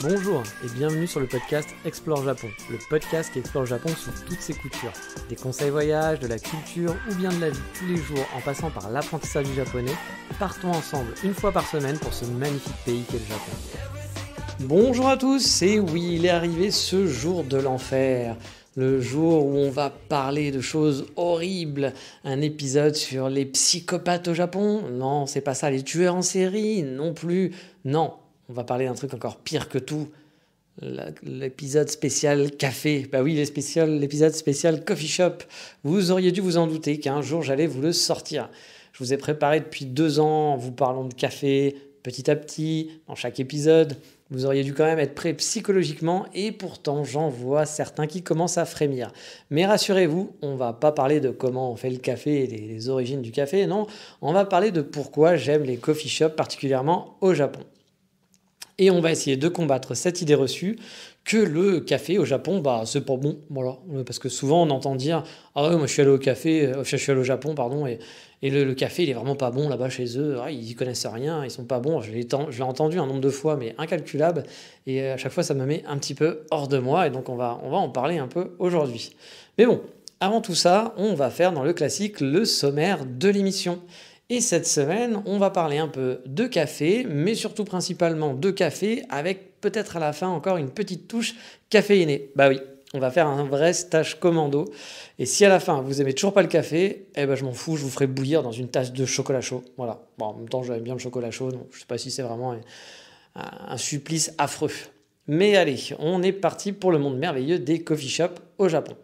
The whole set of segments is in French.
Bonjour et bienvenue sur le podcast Explore Japon, le podcast qui explore le Japon sous toutes ses coutures. Des conseils voyage, de la culture ou bien de la vie tous les jours en passant par l'apprentissage du japonais, partons ensemble une fois par semaine pour ce magnifique pays qu'est le Japon. Bonjour à tous, et oui, il est arrivé ce jour de l'enfer. Le jour où on va parler de choses horribles, un épisode sur les psychopathes au Japon. Non, c'est pas ça, les tueurs en série, non plus. Non, on va parler d'un truc encore pire que tout. L'épisode spécial café. Bah oui, l'épisode spécial coffee shop. Vous auriez dû vous en douter qu'un jour j'allais vous le sortir. Je vous ai préparé depuis 2 ans en vous parlant de café, petit à petit, dans chaque épisode. Vous auriez dû quand même être prêt psychologiquement et pourtant j'en vois certains qui commencent à frémir. Mais rassurez-vous, on va pas parler de comment on fait le café et les origines du café, non, on va parler de pourquoi j'aime les coffee shops particulièrement au Japon. Et on va essayer de combattre cette idée reçue que le café au Japon, bah c'est pas bon, voilà. Parce que souvent on entend dire ah ouais, moi je suis allé au café, je suis allé au Japon, pardon, et le café il est vraiment pas bon là-bas chez eux, ah, ils y connaissent rien, ils sont pas bons. Je l'ai entendu un nombre de fois, mais incalculable, et à chaque fois ça me met un petit peu hors de moi, et donc on va en parler un peu aujourd'hui. Mais bon, avant tout ça, on va faire dans le classique le sommaire de l'émission. Et cette semaine, on va parler un peu de café, mais surtout principalement de café, avec peut-être à la fin encore une petite touche caféinée. Bah oui, on va faire un vrai stage commando. Et si à la fin, vous aimez toujours pas le café, eh ben je m'en fous, je vous ferai bouillir dans une tasse de chocolat chaud. Voilà. Bon, en même temps, j'aime bien le chocolat chaud, donc je sais pas si c'est vraiment un supplice affreux. Mais allez, on est parti pour le monde merveilleux des coffee shops au Japon.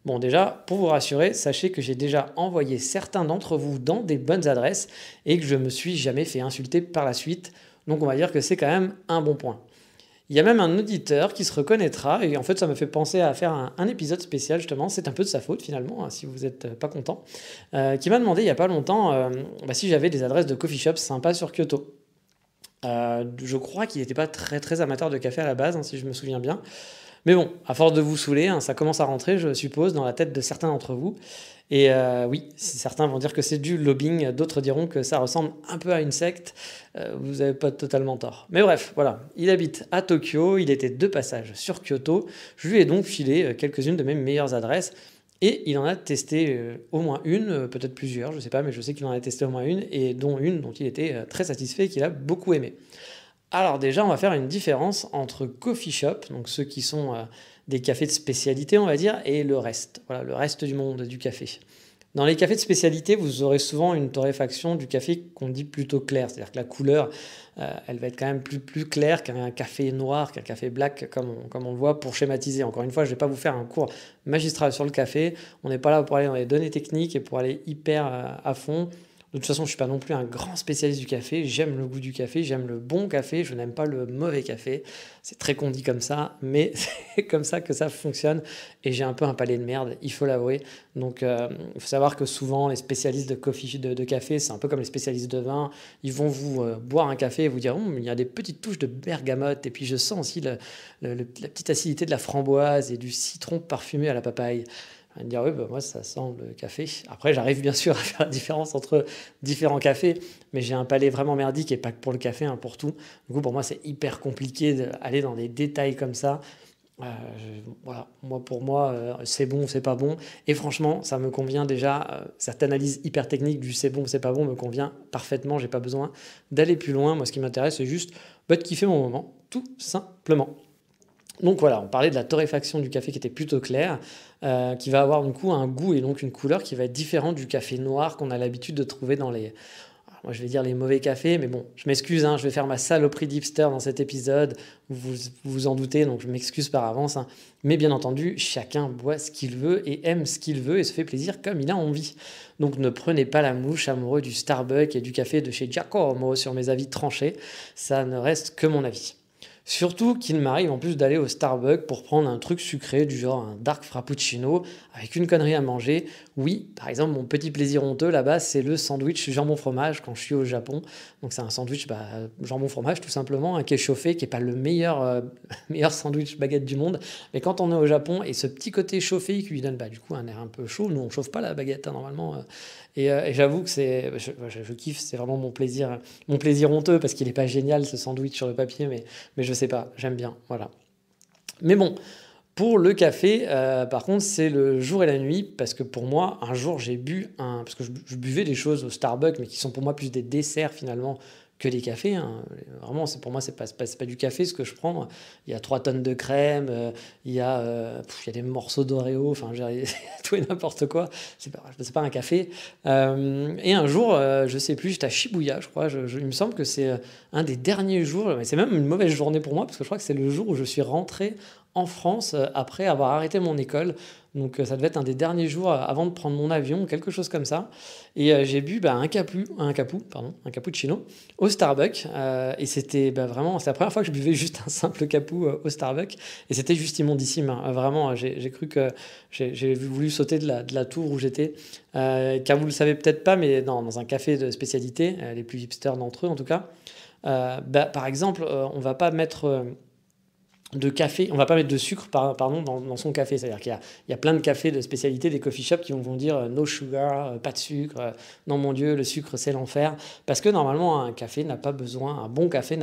Bon, déjà, pour vous rassurer, sachez que j'ai déjà envoyé certains d'entre vous dans des bonnes adresses et que je me suis jamais fait insulter par la suite. Donc on va dire que c'est quand même un bon point. Il y a même un auditeur qui se reconnaîtra, et en fait ça me fait penser à faire un épisode spécial justement, c'est un peu de sa faute finalement, hein, si vous n'êtes pas content, qui m'a demandé il n'y a pas longtemps si j'avais des adresses de coffee shops sympas sur Kyoto. Je crois qu'il n'était pas très très amateur de café à la base, hein, si je me souviens bien. Mais bon, à force de vous saouler, hein, ça commence à rentrer, je suppose, dans la tête de certains d'entre vous. Et oui, certains vont dire que c'est du lobbying, d'autres diront que ça ressemble un peu à une secte. Vous n'avez pas totalement tort. Mais bref, voilà, il habite à Tokyo, il était de passage sur Kyoto. Je lui ai donc filé quelques-unes de mes meilleures adresses. Et il en a testé au moins une, peut-être plusieurs, je ne sais pas, mais je sais qu'il en a testé au moins une, et dont une dont il était très satisfait et qu'il a beaucoup aimé. Alors déjà, on va faire une différence entre coffee shop, donc ceux qui sont des cafés de spécialité, on va dire, et le reste. Voilà, le reste du monde du café. Dans les cafés de spécialité, vous aurez souvent une torréfaction du café qu'on dit plutôt clair. C'est-à-dire que la couleur, elle va être quand même plus claire qu'un café noir, qu'un café black, comme on le voit, pour schématiser. Encore une fois, je ne vais pas vous faire un cours magistral sur le café. On n'est pas là pour aller dans les données techniques et pour aller hyper à fond. De toute façon, je ne suis pas non plus un grand spécialiste du café. J'aime le goût du café, j'aime le bon café, je n'aime pas le mauvais café. C'est très con dit comme ça, mais c'est comme ça que ça fonctionne. Et j'ai un peu un palais de merde, il faut l'avouer. Donc, il faut savoir que souvent, les spécialistes de café, c'est un peu comme les spécialistes de vin. Ils vont vous boire un café et vous dire il y a des petites touches de bergamote. Et puis, je sens aussi la petite acidité de la framboise et du citron parfumé à la papaye. On va me dire, oui, bah, moi, ça sent le café. Après, j'arrive bien sûr à faire la différence entre différents cafés, mais j'ai un palais vraiment merdique et pas que pour le café, hein, pour tout. Du coup, pour moi, c'est hyper compliqué d'aller dans des détails comme ça. Voilà, pour moi, c'est bon ou c'est pas bon. Et franchement, ça me convient déjà. Cette analyse hyper technique du c'est bon ou c'est pas bon me convient parfaitement. J'ai pas besoin d'aller plus loin. Moi, ce qui m'intéresse, c'est juste de kiffer mon moment, tout simplement. Donc voilà, on parlait de la torréfaction du café qui était plutôt claire, qui va avoir du coup un goût et donc une couleur qui va être différente du café noir qu'on a l'habitude de trouver dans les... Moi je vais dire les mauvais cafés, mais bon, je m'excuse, hein, je vais faire ma saloperie d'hipster dans cet épisode, vous en doutez, donc je m'excuse par avance. Hein. Mais bien entendu, chacun boit ce qu'il veut et aime ce qu'il veut et se fait plaisir comme il a envie. Donc ne prenez pas la mouche amoureux du Starbucks et du café de chez Giacomo sur mes avis tranchés, ça ne reste que mon avis. Surtout qu'il m'arrive en plus d'aller au Starbucks pour prendre un truc sucré du genre un dark frappuccino avec une connerie à manger. Oui, par exemple, mon petit plaisir honteux là-bas, c'est le sandwich jambon-fromage quand je suis au Japon. Donc c'est un sandwich jambon-fromage tout simplement, qui est chauffé, qui n'est pas le meilleur sandwich baguette du monde. Mais quand on est au Japon, et ce petit côté chauffé qui lui donne du coup un air un peu chaud, nous on ne chauffe pas la baguette hein, normalement. Et j'avoue que je kiffe, c'est vraiment mon plaisir honteux parce qu'il n'est pas génial ce sandwich sur le papier, mais je sais pas, j'aime bien, voilà. Mais bon, pour le café, par contre, c'est le jour et la nuit, parce que pour moi, un jour, parce que je buvais des choses au Starbucks, mais qui sont pour moi plus des desserts finalement que des cafés, hein. Vraiment, pour moi, c'est pas du café ce que je prends. Il y a 3 tonnes de crème, il y a des morceaux d'Oreo, enfin, tout et n'importe quoi. C'est pas un café. Et un jour, je sais plus, j'étais à Shibuya, je crois. Il me semble que c'est un des derniers jours, mais c'est même une mauvaise journée pour moi, parce que je crois que c'est le jour où je suis rentré en France après avoir arrêté mon école. Donc ça devait être un des derniers jours avant de prendre mon avion, quelque chose comme ça. Et j'ai bu un cappuccino au Starbucks. Et c'était vraiment, c'est la première fois que je buvais juste un simple capou au Starbucks. Et c'était juste immondissime, hein. Vraiment, j'ai cru que j'ai voulu sauter de la tour où j'étais. Car vous le savez peut-être pas, mais dans un café de spécialité, les plus hipsters d'entre eux en tout cas, par exemple, on va pas mettre de café, on va pas mettre de sucre pardon, dans son café. C'est-à-dire qu'il y a plein de cafés de spécialité, des coffee shops qui vont dire no sugar, pas de sucre, non mon Dieu, le sucre c'est l'enfer. Parce que normalement, un bon café n'a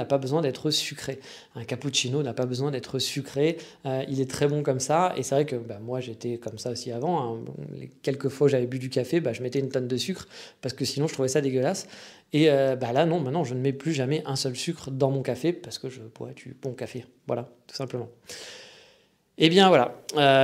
pas besoin d'être sucré. Un cappuccino n'a pas besoin d'être sucré. Il est très bon comme ça. Et c'est vrai que moi j'étais comme ça aussi avant, hein. Les quelques fois où j'avais bu du café, je mettais une tonne de sucre parce que sinon je trouvais ça dégueulasse. Et là, non, maintenant, je ne mets plus jamais un seul sucre dans mon café parce que je bois du bon café. Voilà, tout simplement. Et bien voilà.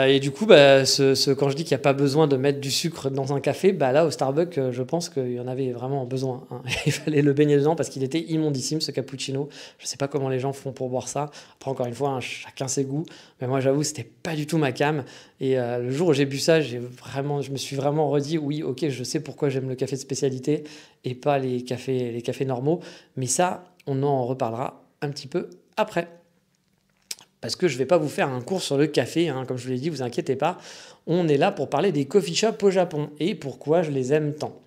Et du coup, quand je dis qu'il n'y a pas besoin de mettre du sucre dans un café, là au Starbucks, je pense qu'il y en avait vraiment besoin, hein. Il fallait le baigner dedans parce qu'il était immondissime ce cappuccino. Je ne sais pas comment les gens font pour boire ça. Après, encore une fois, hein, chacun ses goûts. Mais moi, j'avoue, c'était pas du tout ma came. Et le jour où j'ai bu ça, je me suis vraiment redit, oui, ok, je sais pourquoi j'aime le café de spécialité et pas les cafés normaux. Mais ça, on en reparlera un petit peu après. Parce que je ne vais pas vous faire un cours sur le café, hein, comme je vous l'ai dit, vous inquiétez pas. On est là pour parler des coffee shops au Japon et pourquoi je les aime tant.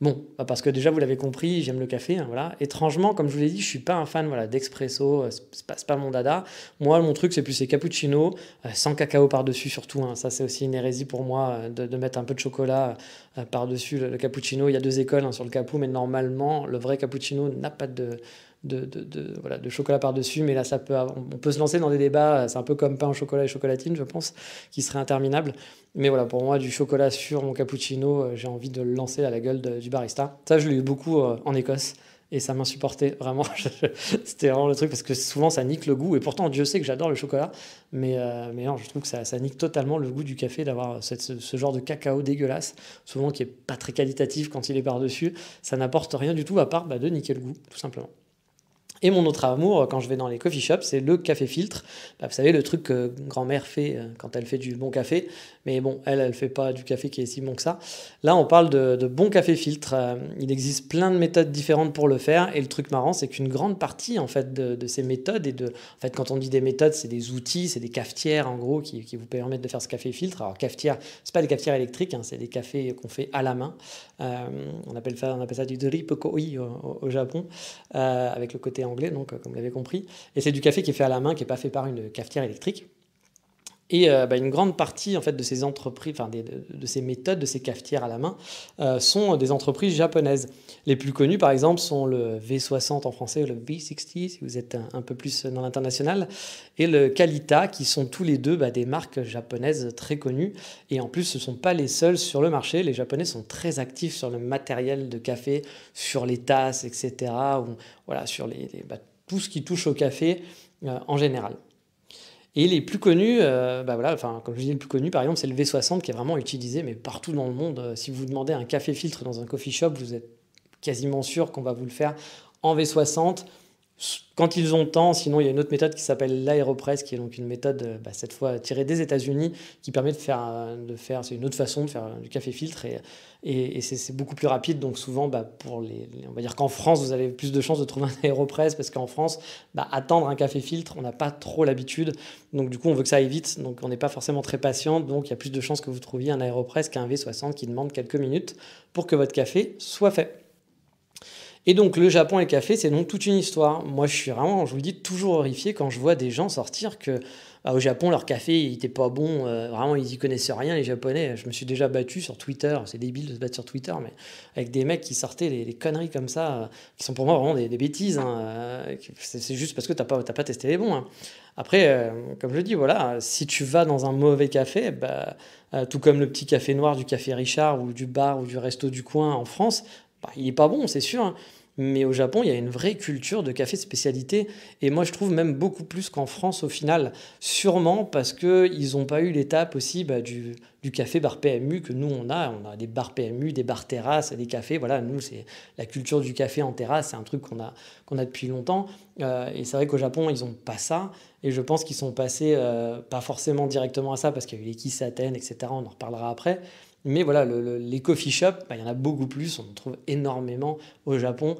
Bon, parce que déjà, vous l'avez compris, j'aime le café, hein, voilà. Étrangement, comme je vous l'ai dit, je ne suis pas un fan d'expresso, c'est pas mon dada. Moi, mon truc, c'est plus les cappuccinos, sans cacao par-dessus surtout, hein. Ça, c'est aussi une hérésie pour moi de mettre un peu de chocolat par-dessus le cappuccino. Il y a 2 écoles, hein, sur le capou, mais normalement, le vrai cappuccino n'a pas de chocolat par-dessus, mais là on peut se lancer dans des débats, c'est un peu comme pain au chocolat et chocolatine, je pense, qui serait interminable. Mais voilà, pour moi, du chocolat sur mon cappuccino, j'ai envie de le lancer à la gueule du barista. Ça, je l'ai eu beaucoup en Écosse et ça m'insupportait, vraiment. C'était vraiment le truc parce que souvent ça nique le goût et pourtant Dieu sait que j'adore le chocolat, mais non, je trouve que ça nique totalement le goût du café d'avoir ce genre de cacao dégueulasse, souvent qui est pas très qualitatif quand il est par-dessus. Ça n'apporte rien du tout à part de niquer le goût, tout simplement. Et mon autre amour, quand je vais dans les coffee shops, c'est le café filtre. Vous savez, le truc que grand-mère fait quand elle fait du bon café. Mais bon, elle fait pas du café qui est si bon que ça. Là, on parle de bon café filtre. Il existe plein de méthodes différentes pour le faire. Et le truc marrant, c'est qu'une grande partie en fait, de ces méthodes, en fait, quand on dit des méthodes, c'est des outils, c'est des cafetières en gros qui vous permettent de faire ce café filtre. Alors, cafetière, c'est pas des cafetières électriques, hein, c'est des cafés qu'on fait à la main. On appelle ça du drip-koi au Japon, avec le côté anglais, donc comme vous l'avez compris. Et c'est du café qui est fait à la main, qui n'est pas fait par une cafetière électrique. Et une grande partie en fait, de ces entreprises, de ces méthodes, de ces cafetières à la main, sont des entreprises japonaises. Les plus connues, par exemple, sont le V60 en français, ou le V60, si vous êtes un peu plus dans l'international, et le Kalita, qui sont tous les deux des marques japonaises très connues. Et en plus, ce ne sont pas les seuls sur le marché. Les Japonais sont très actifs sur le matériel de café, sur les tasses, etc., ou, voilà, sur tout ce qui touche au café en général. Et les plus connus, comme je dis, le plus connu, par exemple, c'est le V60 qui est vraiment utilisé, mais partout dans le monde. Si vous demandez un café filtre dans un coffee shop, vous êtes quasiment sûr qu'on va vous le faire en V60. Quand ils ont le temps, sinon il y a une autre méthode qui s'appelle l'Aeropress, qui est donc une méthode cette fois tirée des États-Unis, qui permet de faire, c'est une autre façon de faire du café filtre et c'est beaucoup plus rapide. Donc souvent, on va dire qu'en France, vous avez plus de chances de trouver un Aeropress parce qu'en France, attendre un café filtre, on n'a pas trop l'habitude. Donc du coup, on veut que ça aille vite, donc on n'est pas forcément très patient. Donc il y a plus de chances que vous trouviez un Aeropress qu'un V60 qui demande quelques minutes pour que votre café soit fait. Et donc le Japon et le café, c'est donc toute une histoire. Moi, je suis vraiment, je vous le dis, toujours horrifié quand je vois des gens sortir que au Japon, leur café, il était pas bon. Vraiment, ils y connaissaient rien, les Japonais. Je me suis déjà battu sur Twitter. C'est débile de se battre sur Twitter, mais avec des mecs qui sortaient les conneries comme ça, qui sont pour moi vraiment des bêtises. Hein, c'est juste parce que t'as pas testé les bons. Hein. Après, comme je le dis, voilà, si tu vas dans un mauvais café, bah, tout comme le petit café noir du café Richard ou du bar ou du resto du coin en France, bah, il est pas bon, c'est sûr. Hein. Mais au Japon, il y a une vraie culture de café de spécialité. Et moi, je trouve même beaucoup plus qu'en France au final. Sûrement parce qu'ils n'ont pas eu l'étape aussi bah, du café bar PMU que nous, on a. On a des bars PMU, des bars terrasses, des cafés. Voilà, nous, c'est la culture du café en terrasse. C'est un truc qu'on a depuis longtemps. Et c'est vrai qu'au Japon, ils n'ont pas ça. Et je pense qu'ils sont passés, pas forcément directement à ça, parce qu'il y a eu les Kissaten, etc. On en reparlera après. Mais voilà, les coffee shops, bah, il y en a beaucoup plus. On en trouve énormément au Japon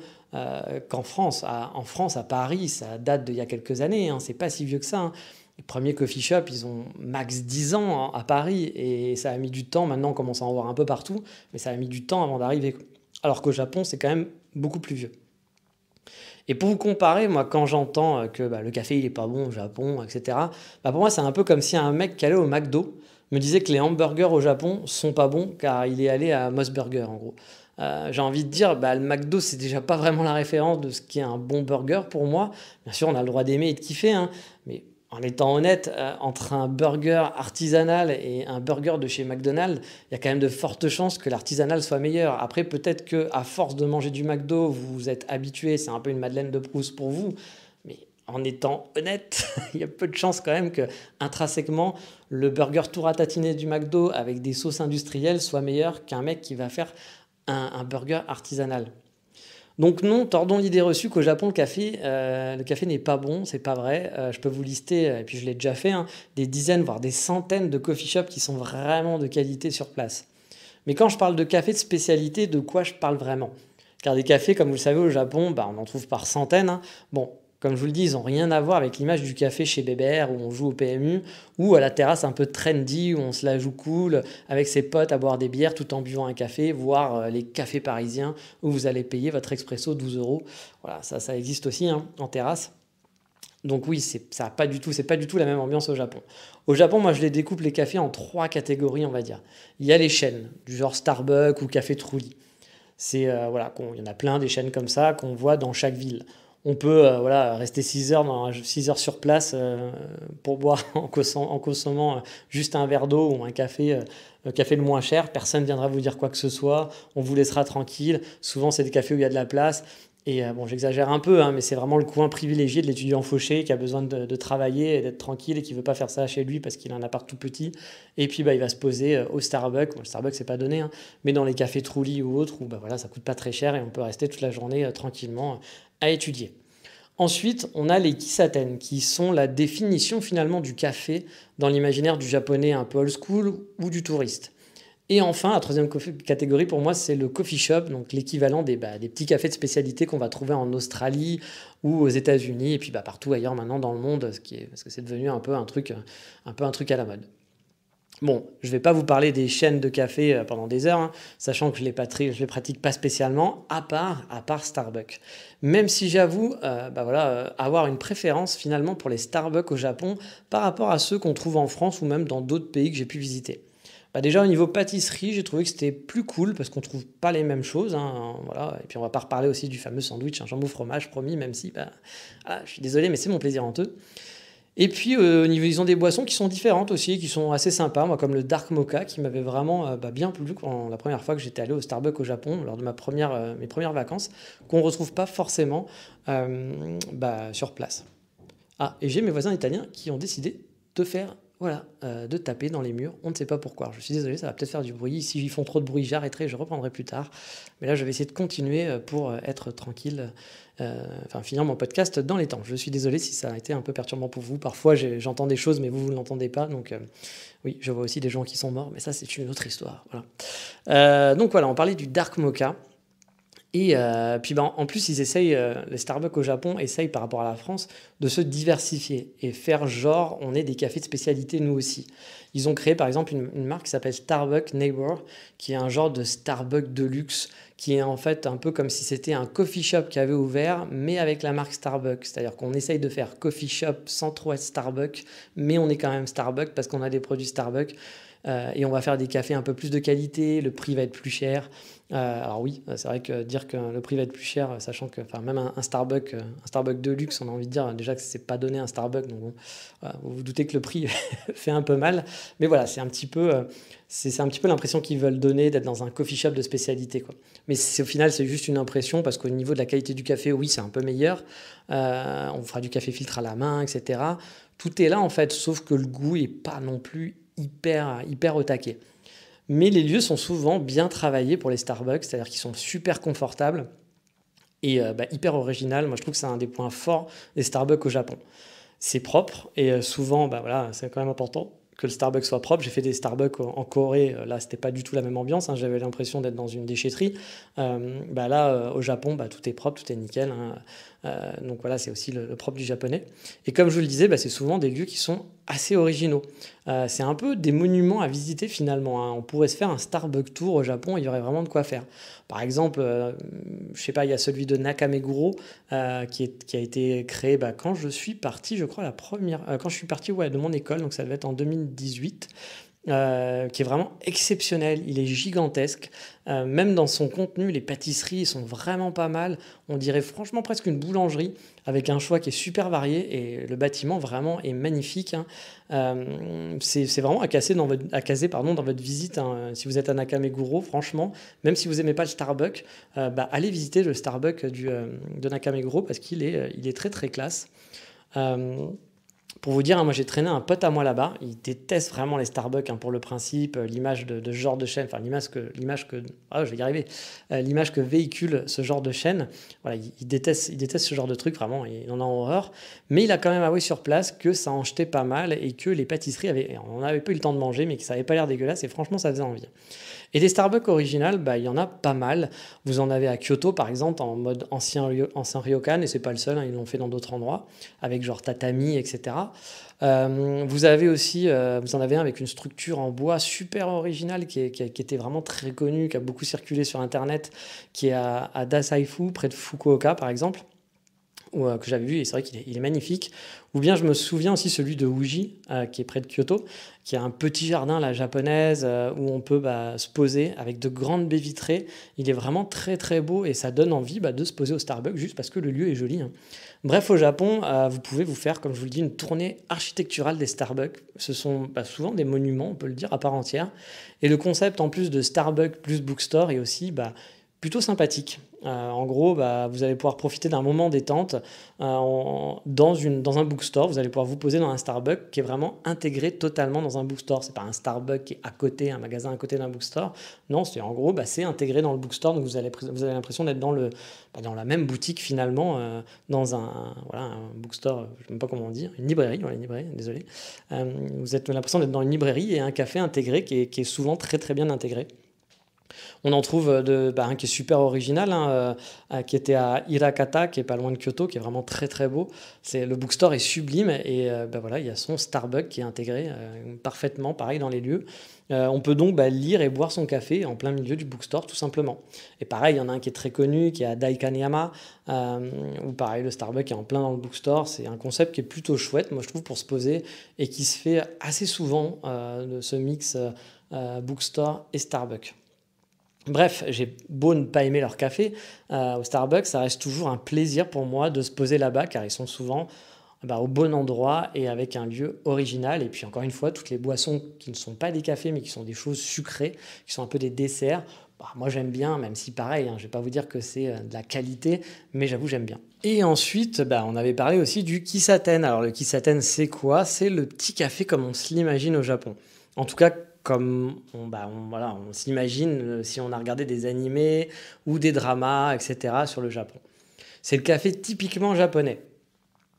qu'en France. En France, à Paris, ça date d'il y a quelques années. Hein, c'est pas si vieux que ça. Hein. Les premiers coffee shops, ils ont max 10 ans hein, à Paris. Et ça a mis du temps. Maintenant, on commence à en voir un peu partout. Mais ça a mis du temps avant d'arriver. Alors qu'au Japon, c'est quand même beaucoup plus vieux. Et pour vous comparer, moi, quand j'entends que bah, le café, il est pas bon au Japon, etc., bah, pour moi, c'est un peu comme si un mec qui allait au McDo me disait que les hamburgers au Japon sont pas bons car il est allé à Moss Burger, en gros. J'ai envie de dire, bah, le McDo, c'est déjà pas vraiment la référence de ce qui est un bon burger pour moi. Bien sûr, on a le droit d'aimer et de kiffer, hein, mais en étant honnête, entre un burger artisanal et un burger de chez McDonald's, il y a quand même de fortes chances que l'artisanal soit meilleur. Après, peut-être que à force de manger du McDo, vous vous êtes habitué, c'est un peu une Madeleine de Proust pour vous. Mais en étant honnête, il y a peu de chances quand même que intrinsèquement le burger tout ratatiné du McDo avec des sauces industrielles soit meilleur qu'un mec qui va faire un burger artisanal. Donc non, tordons l'idée reçue qu'au Japon, le café n'est pas bon, c'est pas vrai. Je peux vous lister, et puis je l'ai déjà fait, hein, des dizaines, voire des centaines de coffee shops qui sont vraiment de qualité sur place. Mais quand je parle de café de spécialité, de quoi je parle vraiment? Car des cafés, comme vous le savez, au Japon, bah, on en trouve par centaines. Hein. Bon, comme je vous le dis, ils n'ont rien à voir avec l'image du café chez Bébert où on joue au PMU ou à la terrasse un peu trendy où on se la joue cool avec ses potes à boire des bières tout en buvant un café, voire les cafés parisiens où vous allez payer votre expresso 12 euros. Voilà, ça existe aussi hein, en terrasse. Donc oui, c'est pas du tout la même ambiance au Japon. Au Japon, moi, je les découpe les cafés en trois catégories, on va dire. Il y a les chaînes, du genre Starbucks ou Café Trulli. Voilà, il y en a plein des chaînes comme ça qu'on voit dans chaque ville. On peut voilà, rester 6 heures, 6 heures sur place pour boire en consommant juste un verre d'eau ou un café, le café le moins cher. Personne ne viendra vous dire quoi que ce soit. On vous laissera tranquille. Souvent, c'est des cafés où il y a de la place. Et bon, j'exagère un peu, hein, mais c'est vraiment le coin privilégié de l'étudiant fauché qui a besoin de travailler et d'être tranquille et qui ne veut pas faire ça chez lui parce qu'il a un appart tout petit. Et puis, bah, il va se poser au Starbucks. Bon, le Starbucks, c'est pas donné, hein, mais dans les cafés Trulli ou autres où bah, voilà, ça coûte pas très cher et on peut rester toute la journée tranquillement à étudier. Ensuite, on a les Kissaten, qui sont la définition finalement du café dans l'imaginaire du japonais un peu old school ou du touriste. Et enfin, la troisième catégorie pour moi, c'est le coffee shop, donc l'équivalent des petits cafés de spécialité qu'on va trouver en Australie ou aux États-Unis et puis bah, partout ailleurs maintenant dans le monde, parce que c'est devenu un peu un truc à la mode. Bon, je ne vais pas vous parler des chaînes de café pendant des heures, hein, sachant que je les pratique pas spécialement, à part Starbucks. Même si j'avoue avoir une préférence finalement pour les Starbucks au Japon par rapport à ceux qu'on trouve en France ou même dans d'autres pays que j'ai pu visiter. Bah déjà au niveau pâtisserie, j'ai trouvé que c'était plus cool parce qu'on ne trouve pas les mêmes choses. Hein, voilà. Et puis on va pas reparler aussi du fameux sandwich, un jambon fromage promis, même si je suis désolé, mais c'est mon plaisir en eux. Et puis, au niveau, ils ont des boissons qui sont différentes aussi, qui sont assez sympas, moi, comme le Dark Mocha, qui m'avait vraiment bien plu la première fois que j'étais allé au Starbucks au Japon, lors de mes premières vacances, qu'on ne retrouve pas forcément sur place. Ah, et j'ai mes voisins italiens qui ont décidé de faire, de taper dans les murs. On ne sait pas pourquoi. Je suis désolé, ça va peut-être faire du bruit. Si ils font trop de bruit, j'arrêterai, je reprendrai plus tard. Mais là, je vais essayer de continuer pour être tranquille. Finir mon podcast dans les temps. Je suis désolé si ça a été un peu perturbant pour vous. Parfois, j'entends des choses, mais vous ne l'entendez pas. Donc, oui, je vois aussi des gens qui sont morts, mais ça, c'est une autre histoire. Voilà. Donc, voilà, on parlait du Dark Mocha. Et puis, en plus, les Starbucks au Japon essayent, par rapport à la France, de se diversifier et faire genre on est des cafés de spécialité nous aussi. Ils ont créé par exemple une marque qui s'appelle Starbucks Neighbor, qui est un genre de Starbucks de luxe, qui est en fait un peu comme si c'était un coffee shop qui avait ouvert, mais avec la marque Starbucks. C'est-à-dire qu'on essaye de faire coffee shop sans trop être Starbucks, mais on est quand même Starbucks parce qu'on a des produits Starbucks. Et on va faire des cafés un peu plus de qualité, le prix va être plus cher. Alors oui, c'est vrai que dire que le prix va être plus cher, sachant que même un Starbucks de luxe, on a envie de dire déjà que c'est pas donné un Starbucks, donc bon, voilà, vous vous doutez que le prix fait un peu mal. Mais voilà, c'est un petit peu l'impression qu'ils veulent donner d'être dans un coffee shop de spécialité, quoi. Mais au final, c'est juste une impression parce qu'au niveau de la qualité du café, oui, c'est un peu meilleur. On fera du café filtre à la main, etc. Tout est là en fait, sauf que le goût est pas non plus hyper au taquet. Mais les lieux sont souvent bien travaillés pour les Starbucks, c'est-à-dire qu'ils sont super confortables et hyper original. Moi, je trouve que c'est un des points forts des Starbucks au Japon. C'est propre et souvent, voilà, c'est quand même important que le Starbucks soit propre. J'ai fait des Starbucks en Corée, là, c'était pas du tout la même ambiance, hein. J'avais l'impression d'être dans une déchetterie. Là, au Japon, tout est propre, tout est nickel, hein. Donc voilà, c'est aussi le propre du japonais. Et comme je vous le disais, c'est souvent des lieux qui sont assez originaux. C'est un peu des monuments à visiter finalement, hein. On pourrait se faire un Starbucks tour au Japon, il y aurait vraiment de quoi faire. Par exemple, je sais pas, il y a celui de Nakameguro qui a été créé quand je suis parti, je crois, quand je suis parti de mon école, donc ça devait être en 2018. Qui est vraiment exceptionnel, il est gigantesque, même dans son contenu, les pâtisseries sont vraiment pas mal, on dirait franchement presque une boulangerie, avec un choix qui est super varié, et le bâtiment vraiment est magnifique, hein. C'est vraiment à caser dans votre visite, hein. Si vous êtes à Nakameguro, franchement, même si vous n'aimez pas le Starbucks, allez visiter le Starbucks de Nakameguro, parce qu'il est très très classe. Pour vous dire, hein, moi j'ai traîné un pote à moi là-bas, il déteste vraiment les Starbucks, hein, pour le principe, l'image de ce genre de chaîne, enfin l'image que véhicule ce genre de chaîne, voilà, il déteste ce genre de truc, vraiment, il en a horreur, mais il a quand même avoué sur place que ça en jetait pas mal et que les pâtisseries, on n'avait pas eu le temps de manger, mais que ça n'avait pas l'air dégueulasse et franchement ça faisait envie. Et des Starbucks originales, il y en a pas mal. Vous en avez à Kyoto, par exemple, en mode ancien ryokan, et c'est pas le seul, hein, ils l'ont fait dans d'autres endroits, avec genre tatami, etc. Vous avez aussi, vous en avez un avec une structure en bois super originale qui était vraiment très connue, qui a beaucoup circulé sur Internet, qui est à Dasaifu, près de Fukuoka, par exemple. Que j'avais vu, et c'est vrai qu'il est magnifique. Ou bien je me souviens aussi celui de Uji, qui est près de Kyoto, qui a un petit jardin à la japonaise, où on peut se poser avec de grandes baies vitrées. Il est vraiment très très beau et ça donne envie de se poser au Starbucks juste parce que le lieu est joli, hein. Bref, au Japon, vous pouvez vous faire, comme je vous le dis, une tournée architecturale des Starbucks. Ce sont souvent des monuments, on peut le dire, à part entière. Et le concept en plus de Starbucks plus bookstore est aussi plutôt sympathique. En gros, vous allez pouvoir profiter d'un moment détente dans un bookstore. Vous allez pouvoir vous poser dans un Starbucks qui est vraiment intégré totalement dans un bookstore. C'est pas un Starbucks qui est à côté, un magasin à côté d'un bookstore. Non, c'est en gros, c'est intégré dans le bookstore. Donc vous avez l'impression d'être dans la même boutique finalement, dans un bookstore. Je ne sais même pas comment on dit, une librairie. Voilà, une librairie. Désolé. Vous avez l'impression d'être dans une librairie et un café intégré qui est souvent très très bien intégré. On en trouve un qui est super original, hein, qui était à Hirakata, qui est pas loin de Kyoto, qui est vraiment très très beau. Le bookstore est sublime et il y a son Starbucks qui est intégré parfaitement, pareil dans les lieux. On peut donc lire et boire son café en plein milieu du bookstore, tout simplement. Et pareil, il y en a un qui est très connu, qui est à Daikaneyama, où pareil, le Starbucks est en plein dans le bookstore. C'est un concept qui est plutôt chouette, moi je trouve, pour se poser et qui se fait assez souvent, de ce mix bookstore et Starbucks. Bref, j'ai beau ne pas aimer leur café, au Starbucks, ça reste toujours un plaisir pour moi de se poser là-bas, car ils sont souvent au bon endroit et avec un lieu original. Et puis encore une fois, toutes les boissons qui ne sont pas des cafés, mais qui sont des choses sucrées, qui sont un peu des desserts, moi j'aime bien, même si pareil, hein, je ne vais pas vous dire que c'est de la qualité, mais j'avoue j'aime bien. Et ensuite, on avait parlé aussi du Kisaten. Alors le Kisaten, c'est quoi? C'est le petit café comme on se l'imagine au Japon. En tout cas, comme on s'imagine si on a regardé des animés ou des dramas, etc. sur le Japon. C'est le café typiquement japonais.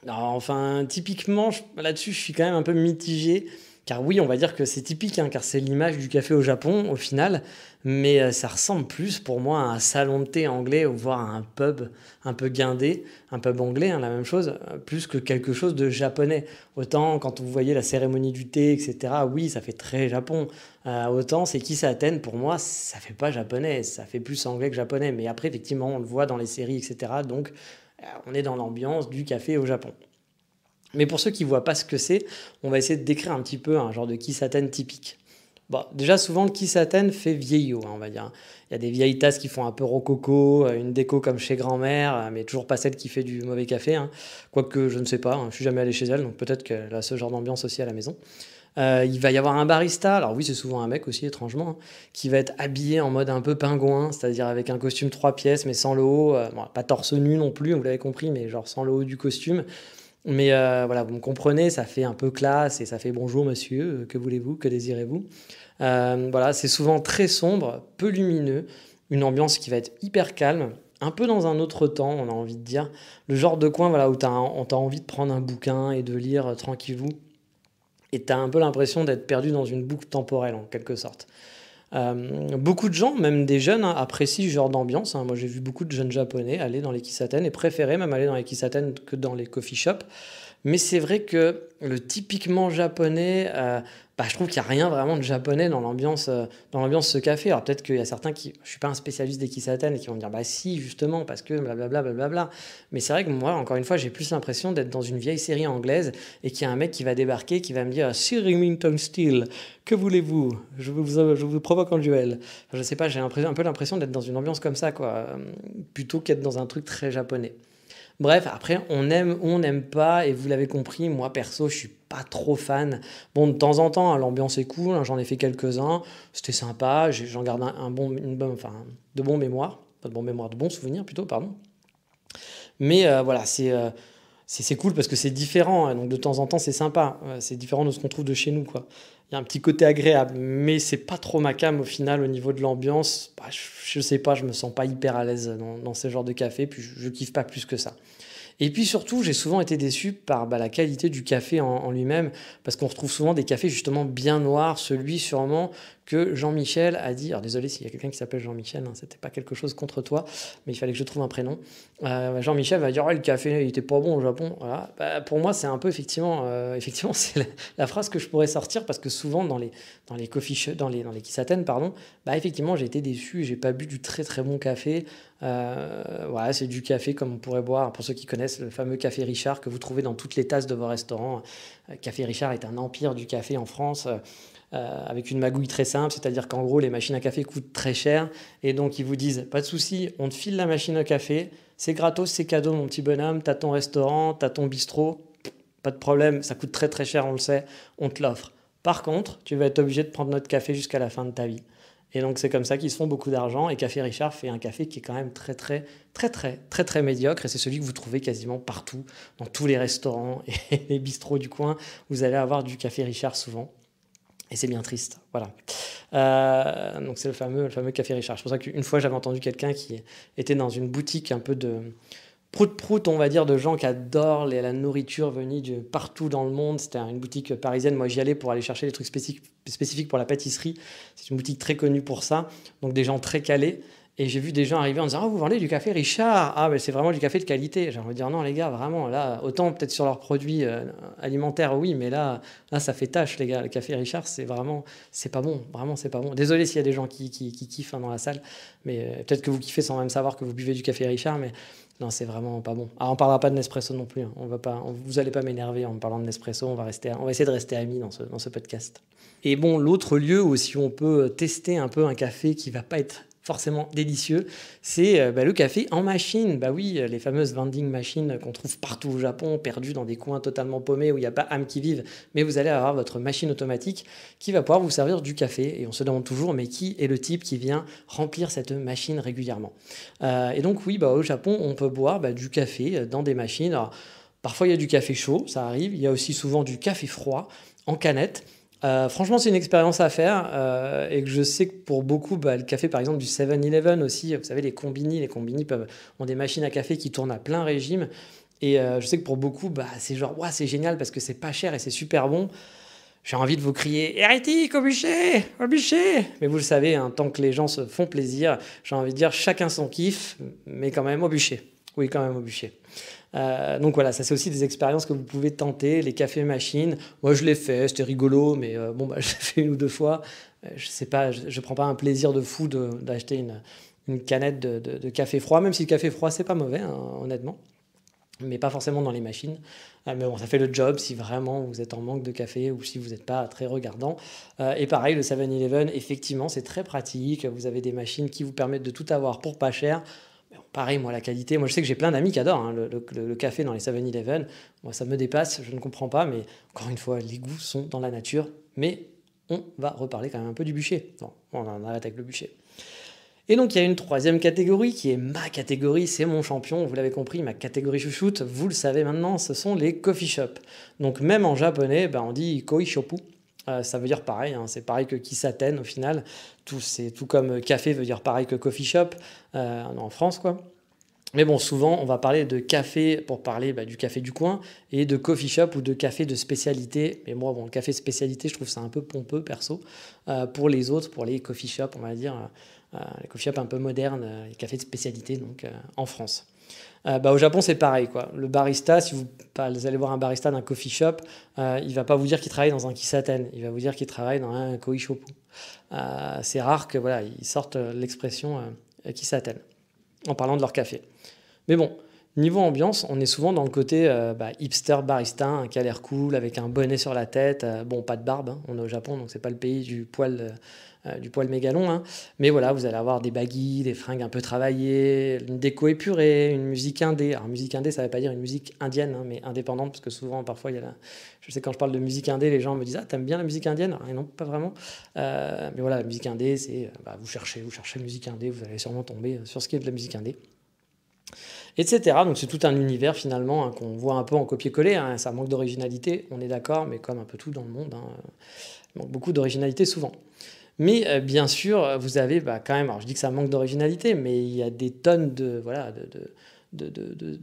Alors, enfin, typiquement, là-dessus, je suis quand même un peu mitigé Car oui, on va dire que c'est typique, hein, car c'est l'image du café au Japon au final, mais ça ressemble plus pour moi à un salon de thé anglais ou voire à un pub un peu guindé, un pub anglais, hein, la même chose, plus que quelque chose de japonais. Autant quand vous voyez la cérémonie du thé, etc., oui, ça fait très Japon. Autant c'est Kisaten, pour moi, ça fait pas japonais, ça fait plus anglais que japonais. Mais après, effectivement, on le voit dans les séries, etc. Donc, on est dans l'ambiance du café au Japon. Mais pour ceux qui ne voient pas ce que c'est, on va essayer de décrire un petit peu un genre de kisaten typique. Bon, déjà, souvent, le kisaten fait vieillot, hein, on va dire. Il y a des vieilles tasses qui font un peu rococo, une déco comme chez grand-mère, mais toujours pas celle qui fait du mauvais café, hein. Quoique, je ne sais pas, hein, je suis jamais allé chez elle, donc peut-être qu'elle a ce genre d'ambiance aussi à la maison. Il va y avoir un barista, alors oui, c'est souvent un mec aussi, étrangement, hein, qui va être habillé en mode un peu pingouin, c'est-à-dire avec un costume 3 pièces, mais sans le haut, bon, pas torse nu non plus, vous l'avez compris, mais genre sans le haut du costume. Mais voilà, vous me comprenez, ça fait un peu classe et ça fait bonjour monsieur, que voulez-vous, que désirez-vous. Voilà, c'est souvent très sombre, peu lumineux, une ambiance qui va être hyper calme, un peu dans un autre temps, on a envie de dire. Le genre de coin voilà, où on t'a envie de prendre un bouquin et de lire tranquillou. Et tu as un peu l'impression d'être perdu dans une boucle temporelle en quelque sorte. Beaucoup de gens, même des jeunes, hein, apprécient ce genre d'ambiance, hein. Moi, j'ai vu beaucoup de jeunes japonais aller dans les kisaten et préférer même aller dans les kisaten que dans les coffee shops. Mais c'est vrai que le typiquement japonais, je trouve qu'il n'y a rien vraiment de japonais dans l'ambiance de ce café. Alors peut-être qu'il y a certains qui, je suis pas un spécialiste des kisaten et qui vont me dire bah si justement parce que blablabla blablabla. Mais c'est vrai que moi encore une fois j'ai plus l'impression d'être dans une vieille série anglaise et qu'il y a un mec qui va débarquer qui va me dire Sir Remington Steele, que voulez-vous, je vous provoque en duel. Enfin, je sais pas, j'ai un peu l'impression d'être dans une ambiance comme ça quoi, plutôt qu'être dans un truc très japonais. Bref, après, on aime ou on n'aime pas, et vous l'avez compris, moi perso, je suis pas trop fan. Bon, de temps en temps, hein, l'ambiance est cool, hein, j'en ai fait quelques-uns, c'était sympa, j'en garde de bons mémoires, pas de bons mémoires, de bons souvenirs plutôt, pardon. Mais voilà, c'est cool parce que c'est différent, hein, donc de temps en temps, c'est sympa. C'est différent de ce qu'on trouve de chez nous, quoi. Il y a un petit côté agréable, mais c'est pas trop ma came au final au niveau de l'ambiance. Je sais pas, je me sens pas hyper à l'aise dans ce genre de café, puis je kiffe pas plus que ça. Et puis surtout, j'ai souvent été déçu par la qualité du café en lui-même, parce qu'on retrouve souvent des cafés justement bien noirs, celui sûrement que Jean-Michel a dit, alors désolé s'il y a quelqu'un qui s'appelle Jean-Michel, hein, c'était pas quelque chose contre toi, mais il fallait que je trouve un prénom. Jean-Michel va dire, oh, le café il était pas bon au Japon. Voilà. Pour moi, c'est un peu effectivement c'est la phrase que je pourrais sortir, parce que souvent dans les coffee shops, dans les kisaten, pardon, effectivement j'ai été déçu, j'ai pas bu du très très bon café. Voilà, c'est du café comme on pourrait boire, pour ceux qui connaissent le fameux café Richard que vous trouvez dans toutes les tasses de vos restaurants. Café Richard est un empire du café en France, avec une magouille très simple, c'est-à-dire qu'en gros les machines à café coûtent très cher et donc ils vous disent pas de souci, on te file la machine à café, c'est gratos, c'est cadeau mon petit bonhomme, t'as ton restaurant, t'as ton bistrot, pas de problème, ça coûte très très cher, on le sait, on te l'offre. Par contre, tu vas être obligé de prendre notre café jusqu'à la fin de ta vie. Et donc c'est comme ça qu'ils se font beaucoup d'argent, et Café Richard fait un café qui est quand même très très très très très très médiocre, et c'est celui que vous trouvez quasiment partout, dans tous les restaurants et les bistrots du coin, vous allez avoir du Café Richard souvent. Et c'est bien triste, voilà. Donc c'est le fameux Café Richard. C'est pour ça qu'une fois j'avais entendu quelqu'un qui était dans une boutique un peu de prout-prout, on va dire, de gens qui adorent la nourriture venue de partout dans le monde. C'était une boutique parisienne. Moi, j'y allais pour aller chercher des trucs spécifiques pour la pâtisserie. C'est une boutique très connue pour ça. Donc, des gens très calés. Et j'ai vu des gens arriver en disant « Ah, vous vendez du café Richard ?» Ah, mais c'est vraiment du café de qualité. J'ai envie de dire « Non, les gars, vraiment, là, autant peut-être sur leurs produits alimentaires, oui, mais là, ça fait tâche, les gars. Le café Richard, c'est pas bon. Vraiment, c'est pas bon. Désolé s'il y a des gens qui kiffent, hein, dans la salle, mais peut-être que vous kiffez sans même savoir que vous buvez du café Richard, mais non, c'est vraiment pas bon. Ah, on parlera pas de Nespresso non plus, hein. Vous allez pas m'énerver en me parlant de Nespresso. On va essayer de rester amis dans ce podcast. Et bon, l'autre lieu où si on peut tester un peu un café qui va pas être forcément délicieux, c'est le café en machine. Bah oui, les fameuses vending machines qu'on trouve partout au Japon, perdues dans des coins totalement paumés où il n'y a pas âme qui vive, mais vous allez avoir votre machine automatique qui va pouvoir vous servir du café. Et on se demande toujours, mais qui est le type qui vient remplir cette machine régulièrement? Et donc oui, au Japon, on peut boire du café dans des machines. Alors, parfois, il y a du café chaud, ça arrive. Il y a aussi souvent du café froid en canette. Franchement, c'est une expérience à faire, et que je sais que pour beaucoup, le café par exemple du 7-Eleven aussi, vous savez, les combini ont des machines à café qui tournent à plein régime, et je sais que pour beaucoup, c'est genre, ouais, c'est génial parce que c'est pas cher et c'est super bon. J'ai envie de vous crier hérétique au bûcher, au bûcher. Mais vous le savez, hein, tant que les gens se font plaisir, j'ai envie de dire chacun son kiff, mais quand même au bûcher. Oui, quand même au bûcher. Donc voilà, ça c'est aussi des expériences que vous pouvez tenter, les cafés machines. Moi je l'ai fait, c'était rigolo, mais bon, bah, je l'ai fait une ou deux fois. Je sais pas, je prends pas un plaisir de fou d'acheter une canette de café froid, même si le café froid c'est pas mauvais, hein, honnêtement, mais pas forcément dans les machines. Mais bon, ça fait le job si vraiment vous êtes en manque de café ou si vous n'êtes pas très regardant. Et pareil, le 7-Eleven, effectivement, c'est très pratique. Vous avez des machines qui vous permettent de tout avoir pour pas cher. Mais bon, pareil, moi, la qualité, moi je sais que j'ai plein d'amis qui adorent hein, le café dans les 7-Eleven. Moi, ça me dépasse, je ne comprends pas, mais encore une fois, les goûts sont dans la nature. Mais on va reparler quand même un peu du bûcher. Bon, on en arrête avec le bûcher. Et donc il y a une troisième catégorie qui est ma catégorie, c'est mon champion, vous l'avez compris, ma catégorie chouchoute, vous le savez maintenant, ce sont les coffee shops. Donc même en japonais, on dit koishopu, ça veut dire pareil, hein, c'est pareil que kisaten au final, c'est tout comme café veut dire pareil que coffee shop en France quoi. Mais bon, souvent, on va parler de café pour parler du café du coin et de coffee shop ou de café de spécialité. Mais moi, bon, le café spécialité, je trouve ça un peu pompeux, perso. Pour les autres, pour les coffee shops, on va dire, les coffee shops un peu modernes, les cafés de spécialité, donc en France. Au Japon, c'est pareil, quoi. Le barista, si vous allez voir un barista d'un coffee shop, il va pas vous dire qu'il travaille dans un kisaten, il va vous dire qu'il travaille dans un koishopu. C'est rare que voilà, ils sortent l'expression kisaten en parlant de leur café. Mais bon, niveau ambiance, on est souvent dans le côté hipster barista, hein, qui a l'air cool, avec un bonnet sur la tête. Bon, pas de barbe, hein, on est au Japon, donc c'est pas le pays du poil mégalon. Hein. Mais voilà, vous allez avoir des baguilles, des fringues un peu travaillées, une déco épurée, une musique indé. Alors musique indé, ça veut pas dire une musique indienne, hein, mais indépendante, parce que souvent, parfois, il y a la... Je sais quand je parle de musique indé, les gens me disent « Ah, t'aimes bien la musique indienne ?» Et non, pas vraiment. Mais voilà, la musique indé, c'est... vous cherchez musique indé, vous allez sûrement tomber sur ce qui est de la musique indé. Etc. Donc c'est tout un univers finalement hein, qu'on voit un peu en copier-coller. Hein. Ça manque d'originalité, on est d'accord, mais comme un peu tout dans le monde, hein, il manque beaucoup d'originalité souvent. Mais bien sûr, vous avez quand même, alors je dis que ça manque d'originalité, mais il y a des tonnes de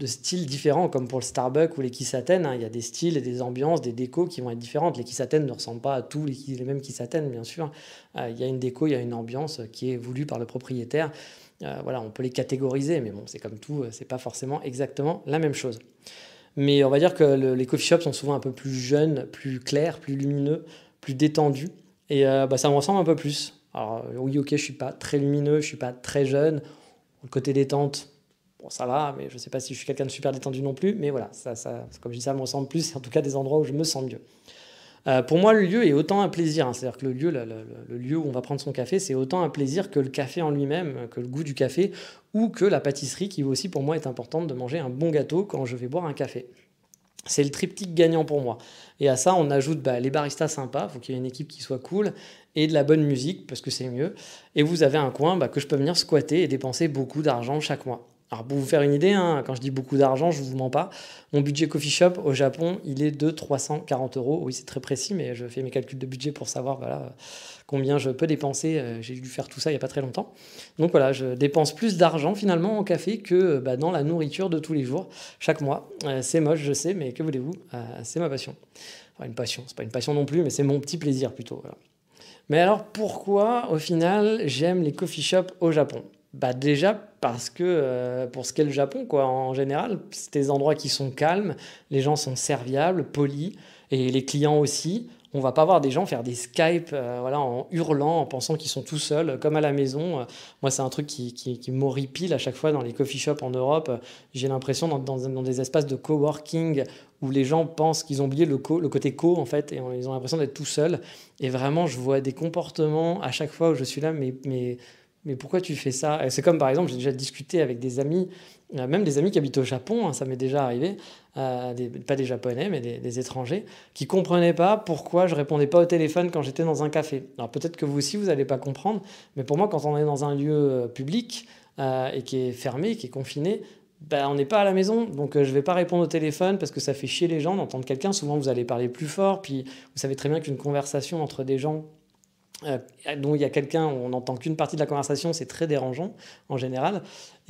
styles différents, comme pour le Starbucks ou les Kisaten. Hein. Il y a des styles et des ambiances, des décos qui vont être différentes. Les Kisaten ne ressemblent pas à tous les mêmes Kisaten, bien sûr. Il y a une déco, il y a une ambiance qui est voulue par le propriétaire. Voilà, on peut les catégoriser, mais bon, c'est comme tout, c'est pas forcément exactement la même chose. Mais on va dire que les coffee shops sont souvent un peu plus jeunes, plus clairs, plus lumineux, plus détendus, et ça me ressemble un peu plus. Alors oui, ok, je suis pas très lumineux, je suis pas très jeune, le côté détente, bon ça va, mais je sais pas si je suis quelqu'un de super détendu non plus, mais voilà, ça, comme je dis, ça me ressemble plus, c'est en tout cas des endroits où je me sens mieux. Pour moi, le lieu est autant un plaisir, hein. C'est-à-dire que le lieu où on va prendre son café, c'est autant un plaisir que le café en lui-même, que le goût du café, ou que la pâtisserie, qui aussi pour moi est importante de manger un bon gâteau quand je vais boire un café. C'est le triptyque gagnant pour moi. Et à ça, on ajoute les baristas sympas, il faut qu'il y ait une équipe qui soit cool, et de la bonne musique, parce que c'est mieux. Et vous avez un coin que je peux venir squatter et dépenser beaucoup d'argent chaque mois. Alors pour vous faire une idée, hein, quand je dis beaucoup d'argent, je ne vous mens pas. Mon budget coffee shop au Japon, il est de 340 €. Oui, c'est très précis, mais je fais mes calculs de budget pour savoir combien je peux dépenser. J'ai dû faire tout ça il n'y a pas très longtemps. Donc voilà, je dépense plus d'argent finalement en café que dans la nourriture de tous les jours, chaque mois. C'est moche, je sais, mais que voulez-vous, c'est ma passion. Enfin, une passion, c'est pas une passion non plus, mais c'est mon petit plaisir plutôt. Voilà. Mais alors pourquoi, au final, j'aime les coffee shops au Japon ? Déjà parce que pour ce qu'est le Japon, quoi, en général, c'est des endroits qui sont calmes, les gens sont serviables, polis, et les clients aussi. On va pas voir des gens faire des Skype en hurlant, en pensant qu'ils sont tout seuls, comme à la maison. Moi, c'est un truc qui m'horripile à chaque fois dans les coffee shops en Europe. J'ai l'impression dans des espaces de coworking où les gens pensent qu'ils ont oublié le côté co, en fait, et ils ont l'impression d'être tout seuls. Et vraiment, je vois des comportements à chaque fois où je suis là, mais pourquoi tu fais ça? C'est comme par exemple, j'ai déjà discuté avec des amis, même des amis qui habitent au Japon, hein, ça m'est déjà arrivé, pas des Japonais, mais des étrangers, qui ne comprenaient pas pourquoi je ne répondais pas au téléphone quand j'étais dans un café. Alors peut-être que vous aussi, vous n'allez pas comprendre, mais pour moi, quand on est dans un lieu public et qui est fermé, qui est confiné, on n'est pas à la maison, donc je ne vais pas répondre au téléphone parce que ça fait chier les gens d'entendre quelqu'un. Souvent, vous allez parler plus fort, puis vous savez très bien qu'une conversation entre des gens dont il y a quelqu'un où on n'entend qu'une partie de la conversation, c'est très dérangeant en général.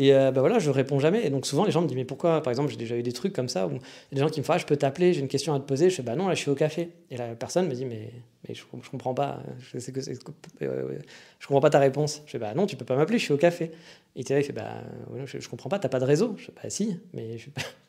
Et voilà, je réponds jamais. Et donc souvent, les gens me disent, mais pourquoi? Par exemple, j'ai déjà eu des trucs comme ça où il y a des gens qui me font, ah, je peux t'appeler, j'ai une question à te poser. Je fais, bah non, là, je suis au café. Et la personne me dit, mais je comprends pas. Je comprends pas ta réponse. Je fais, bah non, tu peux pas m'appeler, je suis au café. Et il fait, bah ouais, je comprends pas, t'as pas de réseau. Je fais, bah si, mais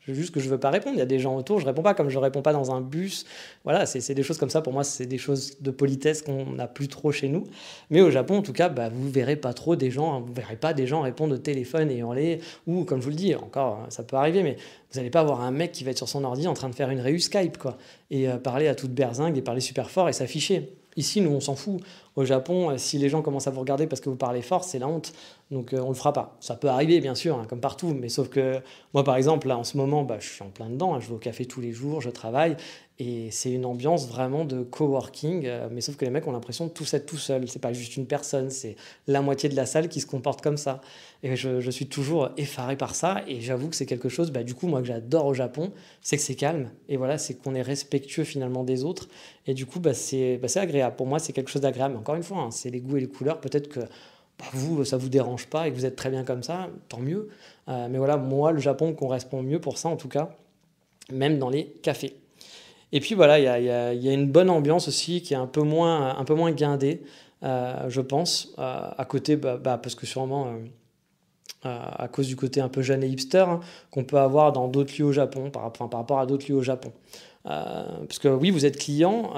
juste que je veux pas répondre. Il y a des gens autour, je réponds pas comme je réponds pas dans un bus. Voilà, c'est des choses comme ça. Pour moi, c'est des choses de politesse qu'on n'a plus trop chez nous. Mais au Japon, en tout cas, bah, vous verrez pas trop des gens, hein, vous verrez pas des gens répondre au téléphone et hurler, ou comme je vous le dis, encore, ça peut arriver, mais vous n'allez pas avoir un mec qui va être sur son ordi en train de faire une réu Skype, quoi, et parler à toute berzingue et parler super fort et s'afficher. Ici, nous, on s'en fout. Au Japon, si les gens commencent à vous regarder parce que vous parlez fort, c'est la honte. Donc, on le fera pas. Ça peut arriver, bien sûr, hein, comme partout. Mais sauf que moi, par exemple, là, en ce moment, bah, je suis en plein dedans. Hein, je vais au café tous les jours, je travaille. Et c'est une ambiance vraiment de coworking. Mais sauf que les mecs ont l'impression de tous être tout seuls. C'est pas juste une personne, c'est la moitié de la salle qui se comporte comme ça. Et je suis toujours effaré par ça. Et j'avoue que c'est quelque chose, bah, du coup, moi, que j'adore au Japon, c'est que c'est calme. Et voilà, c'est qu'on est respectueux finalement des autres. Et du coup, c'est agréable. Pour moi, c'est quelque chose d'agréable. Mais encore une fois, hein, c'est les goûts et les couleurs. Peut-être que bah, vous, ça vous dérange pas et que vous êtes très bien comme ça, tant mieux. Mais voilà, moi, le Japon me correspond mieux pour ça, en tout cas, même dans les cafés. Et puis voilà, il y a une bonne ambiance aussi qui est un peu moins guindée, je pense, à côté, parce que sûrement à cause du côté un peu jeune et hipster, hein, qu'on peut avoir dans d'autres lieux au Japon, par rapport à d'autres lieux au Japon. Parce que oui, vous êtes client,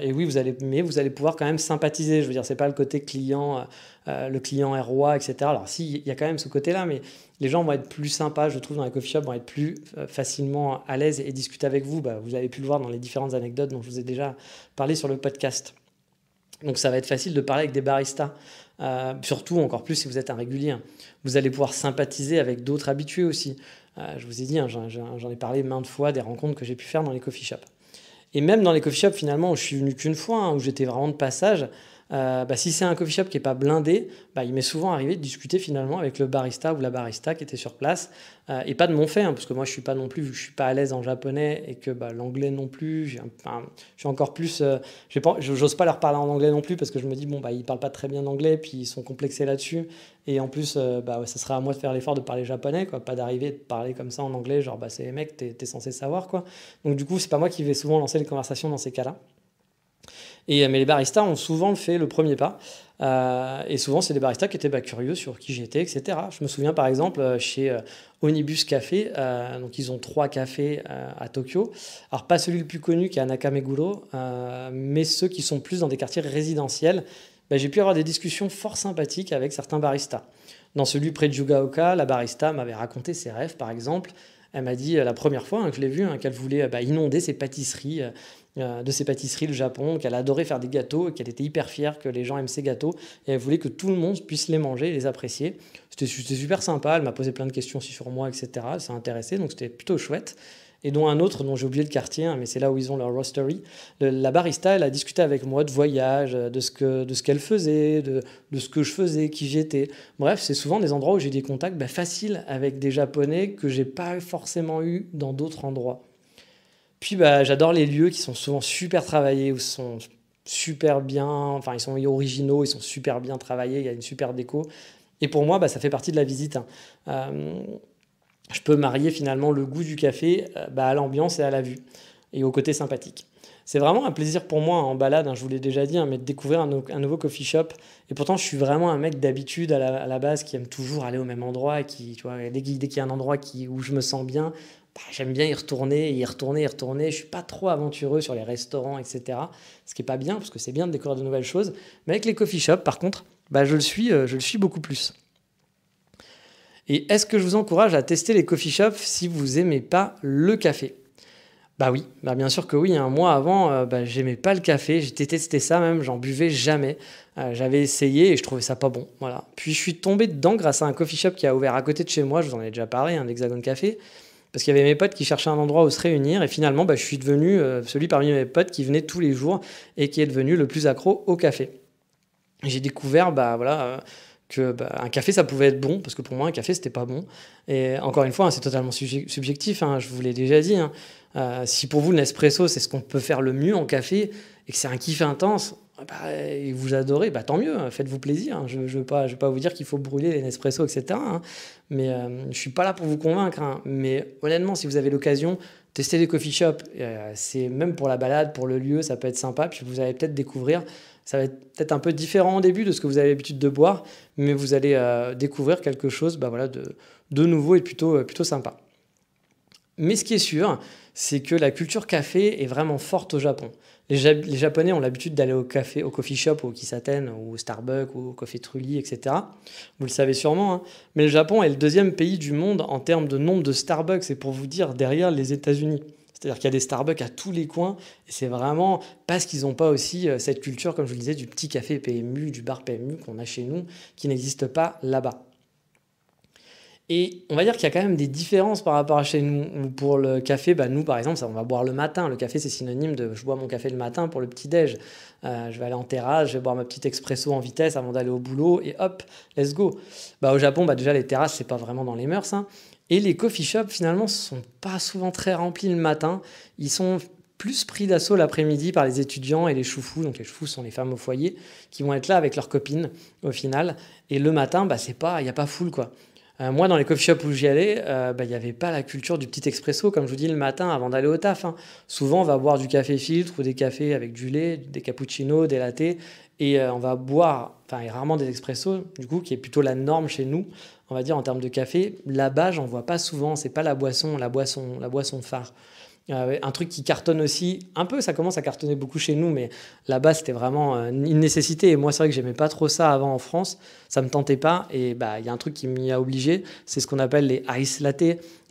et oui, mais vous allez pouvoir quand même sympathiser. Je veux dire, c'est pas le côté client, le client est roi, etc. Alors si, il y a quand même ce côté-là, mais les gens vont être plus sympas, je trouve, dans les coffee shops, vont être plus facilement à l'aise et discuter avec vous. Bah, vous avez pu le voir dans les différentes anecdotes dont je vous ai déjà parlé sur le podcast. Donc ça va être facile de parler avec des baristas, surtout encore plus si vous êtes un régulier. Vous allez pouvoir sympathiser avec d'autres habitués aussi. Je vous ai dit, hein, j'en ai parlé maintes fois des rencontres que j'ai pu faire dans les coffee shops. Et même dans les coffee shops finalement où je suis venu qu'une fois, hein, où j'étais vraiment de passage, si c'est un coffee shop qui n'est pas blindé, il m'est souvent arrivé de discuter finalement avec le barista ou la barista qui était sur place, et pas de mon fait, hein, parce que moi je suis pas non plus, vu que je suis pas à l'aise en japonais et que l'anglais non plus, je suis encore plus, j'ose pas leur parler en anglais non plus parce que je me dis ils parlent pas très bien anglais, puis ils sont complexés là-dessus, et en plus ça sera à moi de faire l'effort de parler japonais, quoi, pas d'arriver de parler comme ça en anglais, genre c'est les mecs, t'es censé savoir, quoi. Donc du coup c'est pas moi qui vais souvent lancer les conversations dans ces cas-là. Mais les baristas ont souvent fait le premier pas. Et souvent, c'est des baristas qui étaient curieux sur qui j'étais, etc. Je me souviens par exemple chez Onibus Café. Donc, ils ont 3 cafés à Tokyo. Alors, pas celui le plus connu qui est à Nakameguro, mais ceux qui sont plus dans des quartiers résidentiels. J'ai pu avoir des discussions fort sympathiques avec certains baristas. Dans celui près de Yugaoka, la barista m'avait raconté ses rêves, par exemple. Elle m'a dit la première fois que je l'ai vue, qu'elle voulait inonder ses pâtisseries, de ses pâtisseries le Japon, qu'elle adorait faire des gâteaux, qu'elle était hyper fière que les gens aiment ses gâteaux, et elle voulait que tout le monde puisse les manger et les apprécier. C'était super sympa, elle m'a posé plein de questions aussi sur moi, etc. Elle s'est intéressée, donc c'était plutôt chouette. Et dont un autre, dont j'ai oublié le quartier, mais c'est là où ils ont leur roastery. La barista, elle a discuté avec moi de voyage, de ce qu'elle faisait, de ce que je faisais, qui j'étais. Bref, c'est souvent des endroits où j'ai des contacts faciles avec des Japonais que j'ai pas forcément eu dans d'autres endroits. Puis j'adore les lieux qui sont souvent super travaillés, où sont super bien, enfin ils sont originaux, ils sont super bien travaillés, il y a une super déco. Et pour moi, ça fait partie de la visite, hein. Je peux marier finalement le goût du café à l'ambiance et à la vue, et au côté sympathique. C'est vraiment un plaisir pour moi en balade, hein, je vous l'ai déjà dit, mais de découvrir un nouveau coffee shop. Et pourtant, je suis vraiment un mec d'habitude à la base qui aime toujours aller au même endroit, et qui, tu vois, dès qu'il y a un endroit où je me sens bien, j'aime bien y retourner. Je ne suis pas trop aventureux sur les restaurants, etc. Ce qui n'est pas bien, parce que c'est bien de découvrir de nouvelles choses. Mais avec les coffee shops, par contre, je le suis beaucoup plus. Et est-ce que je vous encourage à tester les coffee shops si vous n'aimez pas le café ? Oui, bien sûr que oui. Moi avant, j'aimais pas le café, j'ai détesté ça même, j'en buvais jamais. J'avais essayé et je trouvais ça pas bon. Voilà. Puis je suis tombé dedans grâce à un coffee shop qui a ouvert à côté de chez moi, je vous en ai déjà parlé, l'Hexagone Café, parce qu'il y avait mes potes qui cherchaient un endroit où se réunir, et finalement je suis devenu celui parmi mes potes qui venait tous les jours et qui est devenu le plus accro au café. J'ai découvert que un café ça pouvait être bon, parce que pour moi un café c'était pas bon, et encore une fois c'est totalement subjectif, je vous l'ai déjà dit, si pour vous le Nespresso c'est ce qu'on peut faire le mieux en café et que c'est un kiff intense, et vous adorez, tant mieux, hein, faites-vous plaisir. Hein. Je ne veux pas vous dire qu'il faut brûler les Nespresso, etc. Hein. Mais je ne suis pas là pour vous convaincre. Hein. Mais honnêtement, si vous avez l'occasion, testez les coffee shops. C'est même pour la balade, pour le lieu, ça peut être sympa. Puis vous allez peut-être découvrir, ça va être peut-être un peu différent au début de ce que vous avez l'habitude de boire, mais vous allez découvrir quelque chose de nouveau et plutôt sympa. Mais ce qui est sûr, c'est que la culture café est vraiment forte au Japon. Les Japonais ont l'habitude d'aller au coffee shop, au Kisaten, ou au Starbucks, ou au Coffee Trulli, etc. Vous le savez sûrement. Hein. Mais le Japon est le deuxième pays du monde en termes de nombre de Starbucks. C'est pour vous dire, derrière les États-Unis. C'est-à-dire qu'il y a des Starbucks à tous les coins. Et c'est vraiment parce qu'ils n'ont pas aussi cette culture, comme je vous le disais, du petit café PMU, du bar PMU qu'on a chez nous, qui n'existe pas là-bas. Et on va dire qu'il y a quand même des différences par rapport à chez nous. Pour le café, nous par exemple, on va boire le matin. Le café, c'est synonyme de je bois mon café le matin pour le petit-déj. Je vais aller en terrasse, je vais boire ma petite expresso en vitesse avant d'aller au boulot et hop, let's go. Au Japon, déjà les terrasses, c'est pas vraiment dans les mœurs. Hein. Et les coffee shops, finalement, sont pas souvent très remplis le matin. Ils sont plus pris d'assaut l'après-midi par les étudiants et les choufous. Donc les choufous sont les femmes au foyer qui vont être là avec leurs copines au final. Et le matin, il n'y a pas foule quoi. Moi, dans les coffee shops où j'y allais, il n'y avait pas la culture du petit expresso, comme je vous dis, le matin avant d'aller au taf. Hein. Souvent, on va boire du café filtre ou des cafés avec du lait, des cappuccinos, des lattés. Et on va boire, et rarement des expressos, du coup, qui est plutôt la norme chez nous, on va dire, en termes de café. Là-bas, j'en vois pas souvent. C'est pas la boisson phare. Un truc qui cartonne aussi un peu, ça commence à cartonner beaucoup chez nous, mais là-bas c'était vraiment une nécessité. Et moi c'est vrai que j'aimais pas trop ça avant en France, ça me tentait pas. Et il y a un truc qui m'y a obligé, c'est ce qu'on appelle les ice latte.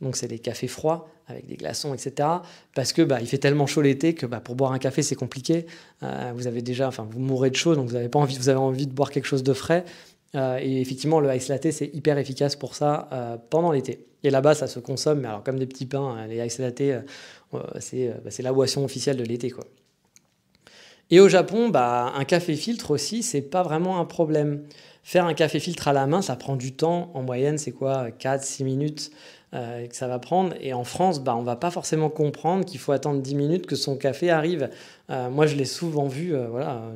Donc c'est des cafés froids avec des glaçons, etc. Parce que il fait tellement chaud l'été que pour boire un café c'est compliqué. Vous mourrez de chaud, donc vous avez envie de boire quelque chose de frais. Et effectivement, le ice latte, c'est hyper efficace pour ça pendant l'été. Et là-bas, ça se consomme, mais alors comme des petits pains, les ice latte, c'est la boisson officielle de l'été, quoi. Et au Japon, un café filtre aussi, c'est pas vraiment un problème. Faire un café filtre à la main, ça prend du temps. En moyenne, c'est quoi, 4-6 minutes que ça va prendre. Et en France, on va pas forcément comprendre qu'il faut attendre 10 minutes que son café arrive. Moi, je l'ai souvent vu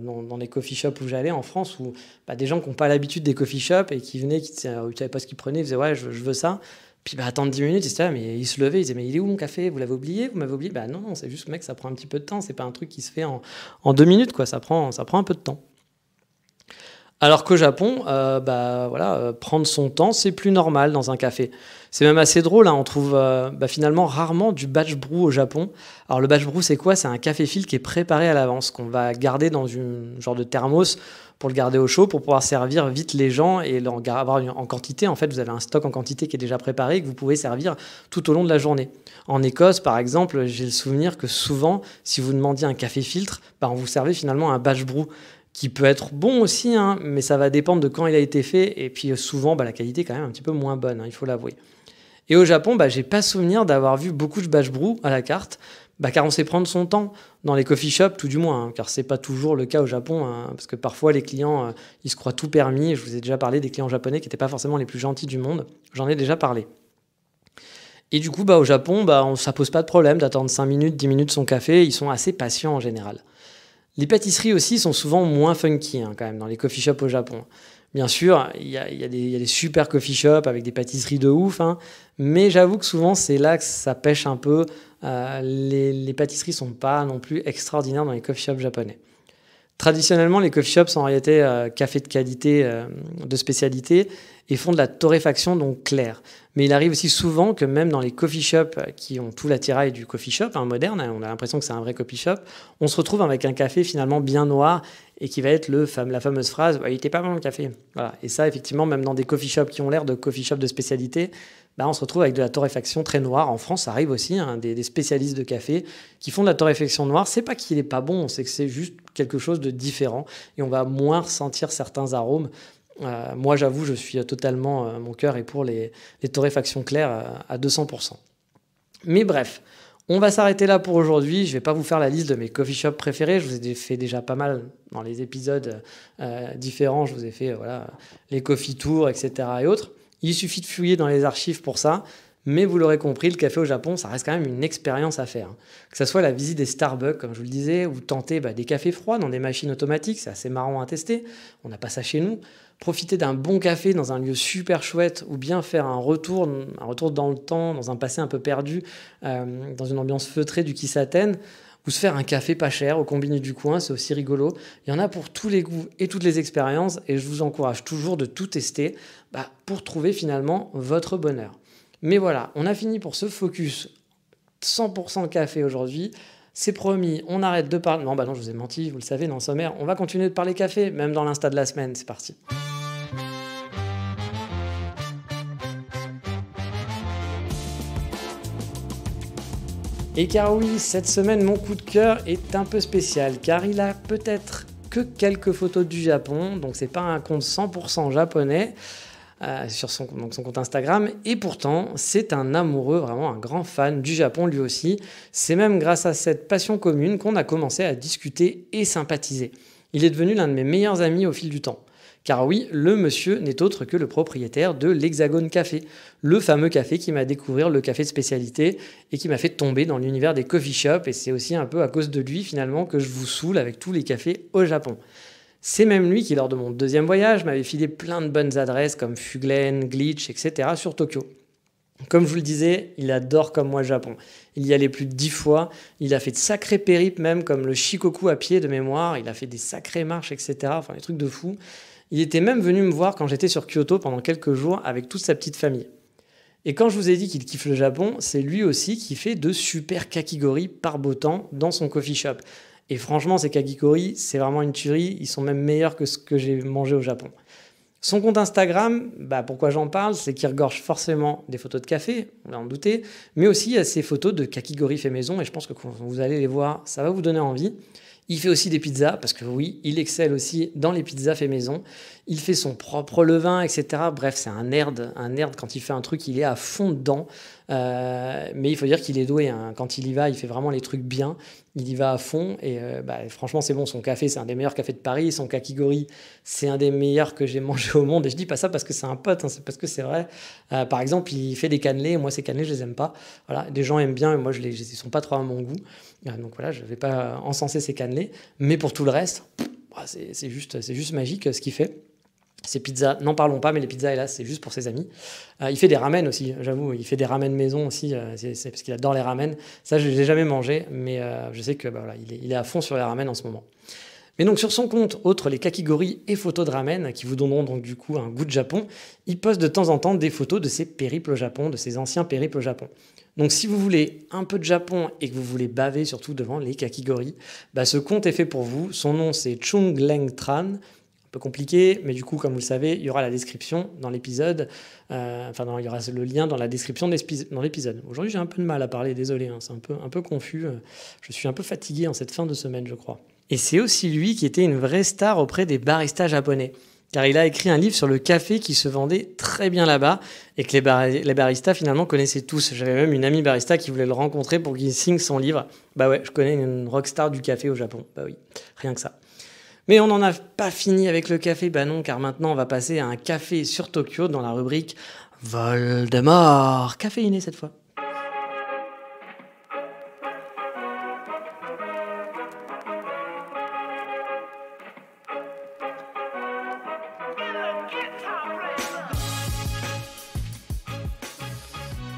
dans les coffee shops où j'allais en France, où des gens qui n'ont pas l'habitude des coffee shops et qui venaient, qui ne savaient pas ce qu'ils prenaient, ils disaient « ouais, je veux ça ». Puis attendre 10 minutes, mais ils se levaient, ils disaient « mais il est où mon café? Vous l'avez oublié? Vous m'avez oublié ?» Non, c'est juste, mec, ça prend un petit peu de temps. C'est pas un truc qui se fait en 2 minutes, quoi. Ça prend un peu de temps. Alors qu'au Japon, prendre son temps, c'est plus normal dans un café. C'est même assez drôle, hein, on trouve finalement rarement du batch brew au Japon. Alors le batch brew, c'est quoi? C'est un café filtre qui est préparé à l'avance, qu'on va garder dans une genre de thermos pour le garder au chaud, pour pouvoir servir vite les gens et avoir en quantité. En fait, vous avez un stock en quantité qui est déjà préparé et que vous pouvez servir tout au long de la journée. En Écosse, par exemple, j'ai le souvenir que souvent, si vous demandiez un café filtre, on vous servait finalement un batch brew, qui peut être bon aussi, hein, mais ça va dépendre de quand il a été fait. Et puis souvent, la qualité est quand même un petit peu moins bonne, hein, il faut l'avouer. Et au Japon, j'ai pas souvenir d'avoir vu beaucoup de batch brew à la carte, car on sait prendre son temps dans les coffee shops, tout du moins, hein, car c'est pas toujours le cas au Japon, hein, parce que parfois les clients, ils se croient tout permis. Je vous ai déjà parlé des clients japonais qui n'étaient pas forcément les plus gentils du monde. J'en ai déjà parlé. Et du coup, au Japon, ça pose pas de problème d'attendre 5 minutes, 10 minutes son café. Ils sont assez patients en général. Les pâtisseries aussi sont souvent moins funky quand même dans les coffee shops au Japon. Bien sûr, il y a des super coffee shops avec des pâtisseries de ouf, hein, mais j'avoue que souvent c'est là que ça pêche un peu. Les pâtisseries sont pas non plus extraordinaires dans les coffee shops japonais. Traditionnellement, les coffee shops sont orientés café de qualité, de spécialité, et font de la torréfaction donc claire. Mais il arrive aussi souvent que même dans les coffee shops qui ont tout l'attirail du coffee shop moderne, on a l'impression que c'est un vrai coffee shop, on se retrouve avec un café finalement bien noir et qui va être la fameuse phrase « il était pas bon le café ». Voilà. Et ça, effectivement, même dans des coffee shops qui ont l'air de coffee shops de spécialité, on se retrouve avec de la torréfaction très noire. En France, ça arrive aussi, hein, des spécialistes de café qui font de la torréfaction noire. C'est pas qu'il est pas bon, c'est que c'est juste quelque chose de différent et on va moins ressentir certains arômes. Moi, j'avoue, je suis totalement, mon cœur est pour les torréfactions claires à 200%. Mais bref, on va s'arrêter là pour aujourd'hui. Je ne vais pas vous faire la liste de mes coffee shops préférés. Je vous ai fait déjà pas mal dans les épisodes différents. Je vous ai fait les coffee tours, etc. et autres. Il suffit de fouiller dans les archives pour ça. Mais vous l'aurez compris, le café au Japon, ça reste quand même une expérience à faire. Que ce soit la visite des Starbucks, comme je vous le disais, ou tenter des cafés froids dans des machines automatiques, c'est assez marrant à tester, on n'a pas ça chez nous. Profiter d'un bon café dans un lieu super chouette, ou bien faire un retour dans le temps, dans un passé un peu perdu, dans une ambiance feutrée du Kisaten, ou se faire un café pas cher au combini du coin, c'est aussi rigolo. Il y en a pour tous les goûts et toutes les expériences, et je vous encourage toujours de tout tester pour trouver finalement votre bonheur. Mais voilà, on a fini pour ce focus 100% café aujourd'hui. C'est promis, on arrête de parler... Non, je vous ai menti, vous le savez, dans le sommaire, on va continuer de parler café, même dans l'insta de la semaine, c'est parti. Et car oui, cette semaine, mon coup de cœur est un peu spécial, car il a peut-être que quelques photos du Japon, donc c'est pas un compte 100% japonais sur son compte Instagram, et pourtant c'est un amoureux, vraiment un grand fan du Japon lui aussi. C'est même grâce à cette passion commune qu'on a commencé à discuter et sympathiser. Il est devenu l'un de mes meilleurs amis au fil du temps. Car oui, le monsieur n'est autre que le propriétaire de l'Hexagone Café, le fameux café qui m'a découvert le café de spécialité et qui m'a fait tomber dans l'univers des coffee shops. Et c'est aussi un peu à cause de lui finalement que je vous saoule avec tous les cafés au Japon. C'est même lui qui, lors de mon deuxième voyage, m'avait filé plein de bonnes adresses comme Fuglen, Glitch, etc. sur Tokyo. Comme je vous le disais, il adore comme moi le Japon. Il y allait plus de 10 fois, il a fait de sacrés périples même comme le Shikoku à pied de mémoire, il a fait des sacrées marches, etc. Enfin des trucs de fou. Il était même venu me voir quand j'étais sur Kyoto pendant quelques jours avec toute sa petite famille. Et quand je vous ai dit qu'il kiffe le Japon, c'est lui aussi qui fait de super kakigori par beau temps dans son coffee shop. Et franchement, ces kakigori, c'est vraiment une tuerie, ils sont même meilleurs que ce que j'ai mangé au Japon. Son compte Instagram, pourquoi j'en parle, c'est qu'il regorge forcément des photos de café, on va en douter, mais aussi il y a ses photos de kakigori fait maison, et je pense que quand vous allez les voir, ça va vous donner envie. Il fait aussi des pizzas, parce que oui, il excelle aussi dans les pizzas fait maison. Il fait son propre levain, etc. Bref, c'est un nerd. Un nerd, quand il fait un truc, il est à fond dedans. Mais il faut dire qu'il est doué. Quand il y va, il fait vraiment les trucs bien. Il y va à fond. Et franchement, c'est bon. Son café, c'est un des meilleurs cafés de Paris. Son kakigori, c'est un des meilleurs que j'ai mangé au monde. Et je dis pas ça parce que c'est un pote, c'est parce que c'est vrai. Par exemple, il fait des cannelés. Moi, ces cannelés, je les aime pas. Voilà, des gens aiment bien, et moi, ils sont pas trop à mon goût. Donc voilà, je vais pas encenser ces cannelés. Mais pour tout le reste, c'est juste magique ce qu'il fait. Ces pizzas, n'en parlons pas, mais les pizzas, hélas, c'est juste pour ses amis. Il fait des ramen aussi, j'avoue. Il fait des ramen maison aussi, c'est parce qu'il adore les ramen. Ça, je ne l'ai jamais mangé, mais je sais que il est à fond sur les ramen en ce moment. Mais donc sur son compte, outre les kakigori et photos de ramen, qui vous donneront donc du coup un goût de Japon, il poste de temps en temps des photos de ses périples au Japon, de ses anciens périples au Japon. Donc si vous voulez un peu de Japon et que vous voulez baver surtout devant les kakigori, ce compte est fait pour vous. Son nom c'est Chung Leng Tran. Un peu compliqué, mais du coup, comme vous le savez, il y aura la description dans l'épisode. Il y aura le lien dans la description dans l'épisode. Aujourd'hui, j'ai un peu de mal à parler, désolé, c'est un peu confus. Je suis un peu fatigué en cette fin de semaine, je crois. Et c'est aussi lui qui était une vraie star auprès des baristas japonais. Car il a écrit un livre sur le café qui se vendait très bien là-bas et que les baristas finalement connaissaient tous. J'avais même une amie barista qui voulait le rencontrer pour qu'il signe son livre. Je connais une rockstar du café au Japon. Oui, rien que ça. Mais on n'en a pas fini avec le café, non, car maintenant on va passer à un café sur Tokyo dans la rubrique Voldemort, caféiné cette fois.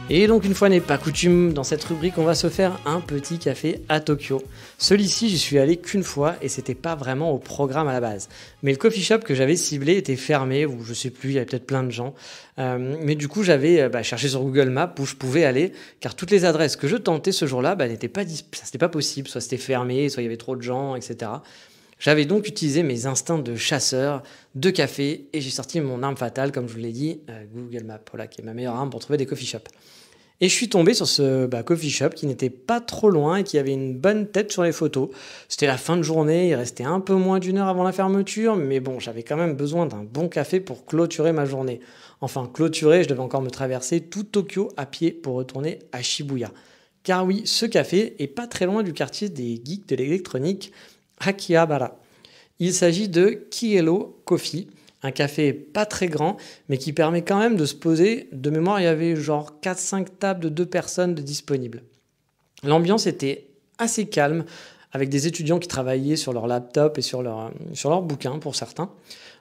Et donc une fois n'est pas coutume, dans cette rubrique, on va se faire un petit café à Tokyo. Celui-ci, j'y suis allé qu'une fois et c'était pas vraiment au programme à la base. Mais le coffee shop que j'avais ciblé était fermé, ou je sais plus, il y avait peut-être plein de gens. Mais du coup, j'avais cherché sur Google Maps où je pouvais aller, car toutes les adresses que je tentais ce jour-là, c'était pas possible. Soit c'était fermé, soit il y avait trop de gens, etc. J'avais donc utilisé mes instincts de chasseur, de café, et j'ai sorti mon arme fatale, comme je vous l'ai dit, Google Maps, qui est ma meilleure arme pour trouver des coffee shops. Et je suis tombé sur ce coffee shop qui n'était pas trop loin et qui avait une bonne tête sur les photos. C'était la fin de journée, il restait un peu moins d'1 heure avant la fermeture, mais bon, j'avais quand même besoin d'un bon café pour clôturer ma journée. Enfin, clôturer, je devais encore me traverser tout Tokyo à pied pour retourner à Shibuya. Car oui, ce café est pas très loin du quartier des geeks de l'électronique, Akihabara. Il s'agit de Kielo Coffee. Un café pas très grand, mais qui permet quand même de se poser. De mémoire, il y avait genre 4-5 tables de 2 personnes de disponibles. L'ambiance était assez calme, avec des étudiants qui travaillaient sur leur laptop et sur leur bouquin pour certains.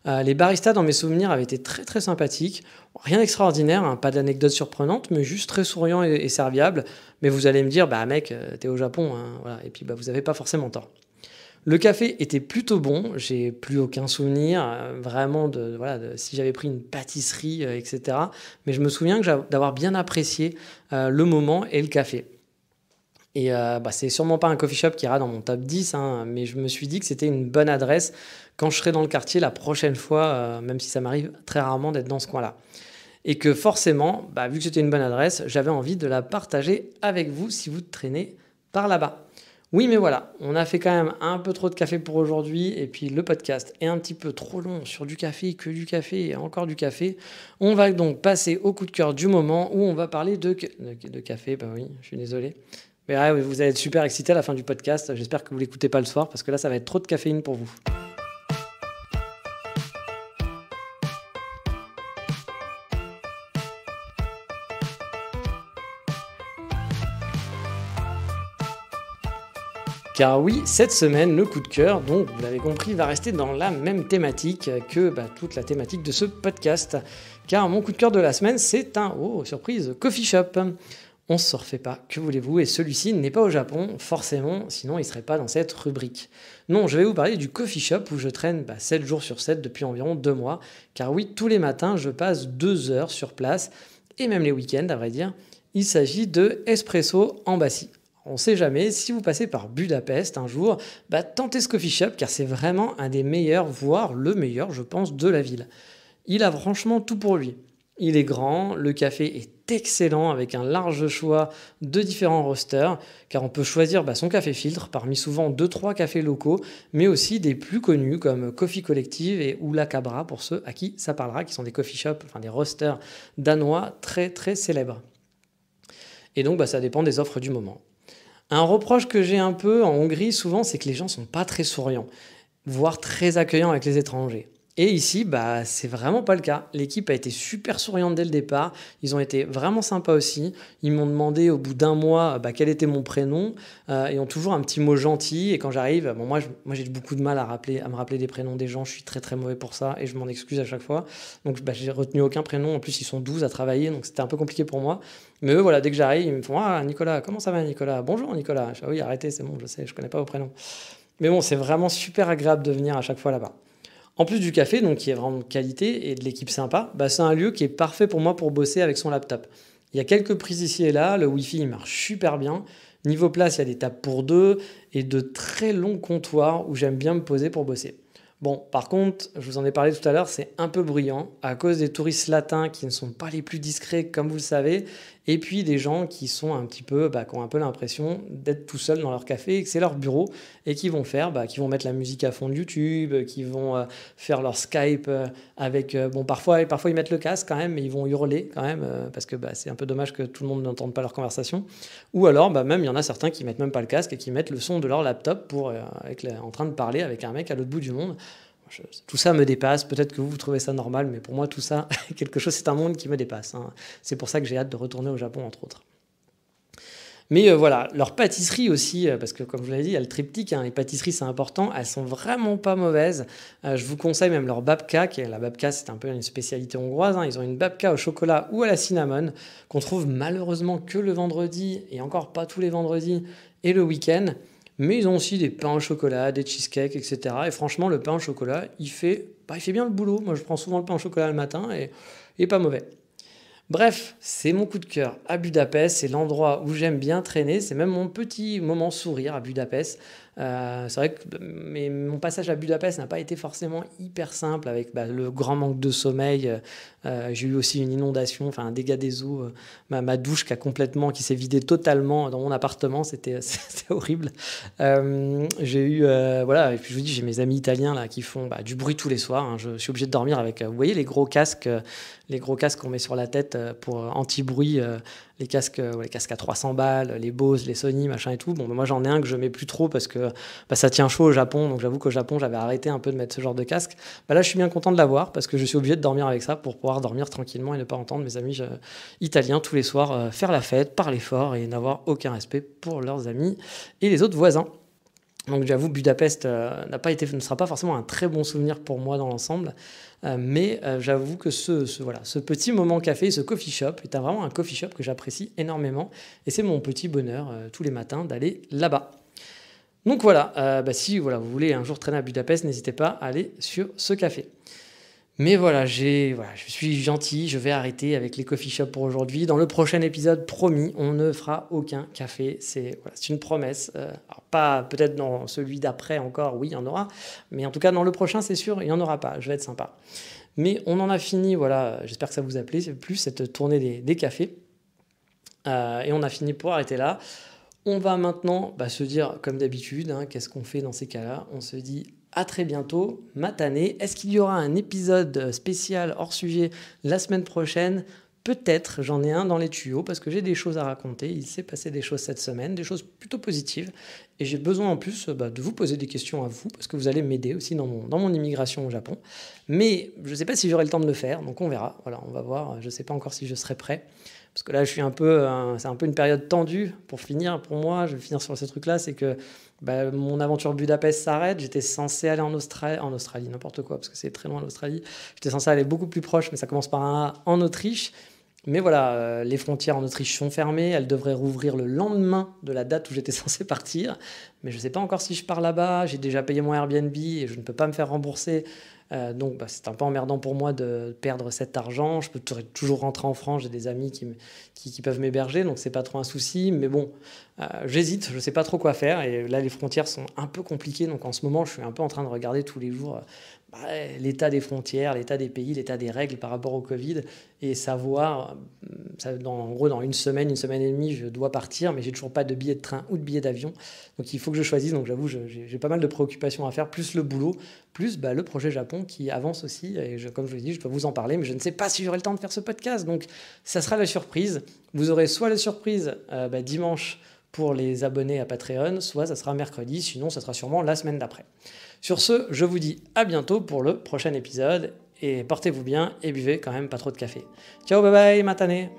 Les baristas, dans mes souvenirs, avaient été très très sympathiques. Rien d'extraordinaire, hein, pas d'anecdotes surprenantes, mais juste très souriants et serviables. Mais vous allez me dire, bah mec, t'es au Japon, hein, voilà. Et puis bah, vous n'avez pas forcément tort. Le café était plutôt bon, j'ai plus aucun souvenir vraiment si j'avais pris une pâtisserie, etc. Mais je me souviens d'avoir bien apprécié le moment et le café. Et c'est sûrement pas un coffee shop qui ira dans mon top 10, hein, mais je me suis dit que c'était une bonne adresse quand je serai dans le quartier la prochaine fois, même si ça m'arrive très rarement d'être dans ce coin-là. Et que forcément, vu que c'était une bonne adresse, j'avais envie de la partager avec vous si vous traînez par là-bas. Oui, mais voilà, on a fait quand même un peu trop de café pour aujourd'hui, et puis le podcast est un petit peu trop long sur du café, que du café et encore du café. On va donc passer au coup de cœur du moment où on va parler de café. Bah oui, je suis désolé. Mais ouais, vous allez être super excités à la fin du podcast. J'espère que vous ne l'écoutez pas le soir, parce que là, ça va être trop de caféine pour vous. Car oui, cette semaine, le coup de cœur, donc vous l'avez compris, va rester dans la même thématique que toute la thématique de ce podcast. Car mon coup de cœur de la semaine, c'est un, surprise, coffee shop. On ne se refait pas, que voulez-vous, et celui-ci n'est pas au Japon, forcément, sinon il ne serait pas dans cette rubrique. Non, je vais vous parler du coffee shop où je traîne 7 jours sur 7 depuis environ 2 mois. Car oui, tous les matins, je passe 2 heures sur place, et même les week-ends, à vrai dire. Il s'agit de Espresso Embassy. On ne sait jamais, si vous passez par Budapest un jour, tentez ce coffee shop car c'est vraiment un des meilleurs, voire le meilleur, je pense, de la ville. Il a franchement tout pour lui. Il est grand, le café est excellent avec un large choix de différents roasters car on peut choisir son café filtre parmi souvent 2-3 cafés locaux, mais aussi des plus connus comme Coffee Collective et Oula Cabra pour ceux à qui ça parlera, qui sont des coffee shops, enfin des roasters danois très très célèbres. Et donc ça dépend des offres du moment. Un reproche que j'ai un peu en Hongrie souvent, c'est que les gens sont pas très souriants, voire très accueillants avec les étrangers. Et ici, c'est vraiment pas le cas. L'équipe a été super souriante dès le départ. Ils ont été vraiment sympas aussi. Ils m'ont demandé au bout d'un mois quel était mon prénom. Ils ont toujours un petit mot gentil. Et quand j'arrive, moi j'ai beaucoup de mal à me rappeler des prénoms des gens. Je suis très très mauvais pour ça et je m'en excuse à chaque fois. Donc j'ai retenu aucun prénom. En plus, ils sont 12 à travailler, donc c'était un peu compliqué pour moi. Mais eux, voilà, dès que j'arrive, ils me font « Ah, Nicolas, comment ça va, Nicolas ? Bonjour, Nicolas. » Je dis « Oui, arrêtez, c'est bon, je sais, je connais pas vos prénoms. » Mais bon, c'est vraiment super agréable de venir à chaque fois là-bas. En plus du café, donc qui est vraiment de qualité et de l'équipe sympa, c'est un lieu qui est parfait pour moi pour bosser avec son laptop. Il y a quelques prises ici et là, le Wi-Fi il marche super bien. Niveau place, il y a des tables pour 2 et de très longs comptoirs où j'aime bien me poser pour bosser. Bon, par contre, je vous en ai parlé tout à l'heure, c'est un peu bruyant à cause des touristes latins qui ne sont pas les plus discrets, comme vous le savez, et puis des gens qui sont un petit peu, qui ont un peu l'impression d'être tout seuls dans leur café, et que c'est leur bureau, et qui vont qui vont mettre la musique à fond de YouTube, qui vont faire leur Skype avec, parfois ils mettent le casque quand même, mais ils vont hurler quand même, parce que c'est un peu dommage que tout le monde n'entende pas leur conversation. Ou alors, même il y en a certains qui mettent même pas le casque et qui mettent le son de leur laptop en train de parler avec un mec à l'autre bout du monde. Tout ça me dépasse, peut-être que vous trouvez ça normal, mais pour moi tout ça, c'est un monde qui me dépasse. Hein. C'est pour ça que j'ai hâte de retourner au Japon, entre autres. Mais voilà, leur pâtisserie aussi, parce que comme je vous l'ai dit, il y a le triptyque, les pâtisseries c'est important, elles sont vraiment pas mauvaises. Je vous conseille même leur babka, la babka c'est un peu une spécialité hongroise, ils ont une babka au chocolat ou à la cinnamon, qu'on trouve malheureusement que le vendredi, et encore pas tous les vendredis, et le week-end. Mais ils ont aussi des pains au chocolat, des cheesecakes, etc. Et franchement, le pain au chocolat, il fait bien le boulot. Moi, je prends souvent le pain au chocolat le matin et il n'est pas mauvais. Bref, c'est mon coup de cœur à Budapest. C'est l'endroit où j'aime bien traîner. C'est même mon petit moment sourire à Budapest. C'est vrai que mon passage à Budapest n'a pas été forcément hyper simple avec le grand manque de sommeil. J'ai eu aussi une inondation, un dégât des eaux. Ma douche qui s'est vidée totalement dans mon appartement, c'était horrible. J'ai eu, et puis je vous dis, j'ai mes amis italiens là, qui font du bruit tous les soirs. Hein. Je suis obligé de dormir avec, vous voyez les gros casques qu'on met sur la tête pour anti-bruit, les casques à 300 balles, les Bose, les Sony, machin et tout. Bon, moi j'en ai un que je mets plus trop parce que que ça tient chaud au Japon. Donc j'avoue qu'au Japon, j'avais arrêté un peu de mettre ce genre de casque. Là, je suis bien content de l'avoir parce que je suis obligé de dormir avec ça pour pouvoir dormir tranquillement et ne pas entendre mes amis italiens tous les soirs faire la fête, parler fort et n'avoir aucun respect pour leurs amis et les autres voisins. Donc j'avoue, Budapest ne sera pas forcément un très bon souvenir pour moi dans l'ensemble, mais j'avoue que ce petit moment café, ce coffee shop, est vraiment un coffee shop que j'apprécie énormément, et c'est mon petit bonheur tous les matins d'aller là-bas. Donc voilà, si vous voulez un jour traîner à Budapest, n'hésitez pas à aller sur ce café. Mais je suis gentil, je vais arrêter avec les coffee shops pour aujourd'hui. Dans le prochain épisode, promis, on ne fera aucun café. C'est une promesse. Alors pas peut-être dans celui d'après encore, oui, il y en aura. Mais en tout cas, dans le prochain, c'est sûr, il n'y en aura pas. Je vais être sympa. Mais on en a fini, j'espère que ça vous a plu, cette tournée des cafés. Et on a fini pour arrêter là. On va maintenant se dire, comme d'habitude, qu'est-ce qu'on fait dans ces cas-là? On se dit à très bientôt, matanée. Est-ce qu'il y aura un épisode spécial hors sujet la semaine prochaine? Peut-être, j'en ai un dans les tuyaux parce que j'ai des choses à raconter. Il s'est passé des choses cette semaine, des choses plutôt positives. Et j'ai besoin en plus de vous poser des questions à vous parce que vous allez m'aider aussi dans mon immigration au Japon. Mais je ne sais pas si j'aurai le temps de le faire, donc on verra. On va voir. Je ne sais pas encore si je serai prêt. Parce que là, c'est un peu une période tendue. Pour moi, je vais finir sur ce truc-là, c'est que mon aventure Budapest s'arrête. J'étais censé aller en Australie, n'importe quoi, parce que c'est très loin l'Australie. J'étais censé aller beaucoup plus proche, mais ça commence par un A, en Autriche. Mais les frontières en Autriche sont fermées. Elles devraient rouvrir le lendemain de la date où j'étais censé partir. Mais je ne sais pas encore si je pars là-bas. J'ai déjà payé mon Airbnb et je ne peux pas me faire rembourser. Donc c'est un peu emmerdant pour moi de perdre cet argent. Je peux toujours rentrer en France, j'ai des amis qui peuvent m'héberger, donc c'est pas trop un souci. Mais bon, j'hésite, je sais pas trop quoi faire. Et là, les frontières sont un peu compliquées. Donc en ce moment, je suis un peu en train de regarder tous les jours l'état des frontières, l'état des pays, l'état des règles par rapport au Covid. Et savoir, en gros, dans une semaine et demie, je dois partir, mais j'ai toujours pas de billet de train ou de billet d'avion. Donc il faut que je choisisse. Donc j'avoue, j'ai pas mal de préoccupations à faire, plus le boulot, plus le projet Japon qui avance aussi. Et comme je vous l'ai dit, je dois vous en parler, mais je ne sais pas si j'aurai le temps de faire ce podcast. Donc ça sera la surprise. Vous aurez soit la surprise dimanche pour les abonnés à Patreon, soit ça sera mercredi, sinon ça sera sûrement la semaine d'après. Sur ce, je vous dis à bientôt pour le prochain épisode, et portez-vous bien et buvez quand même pas trop de café. Ciao, bye bye, matane!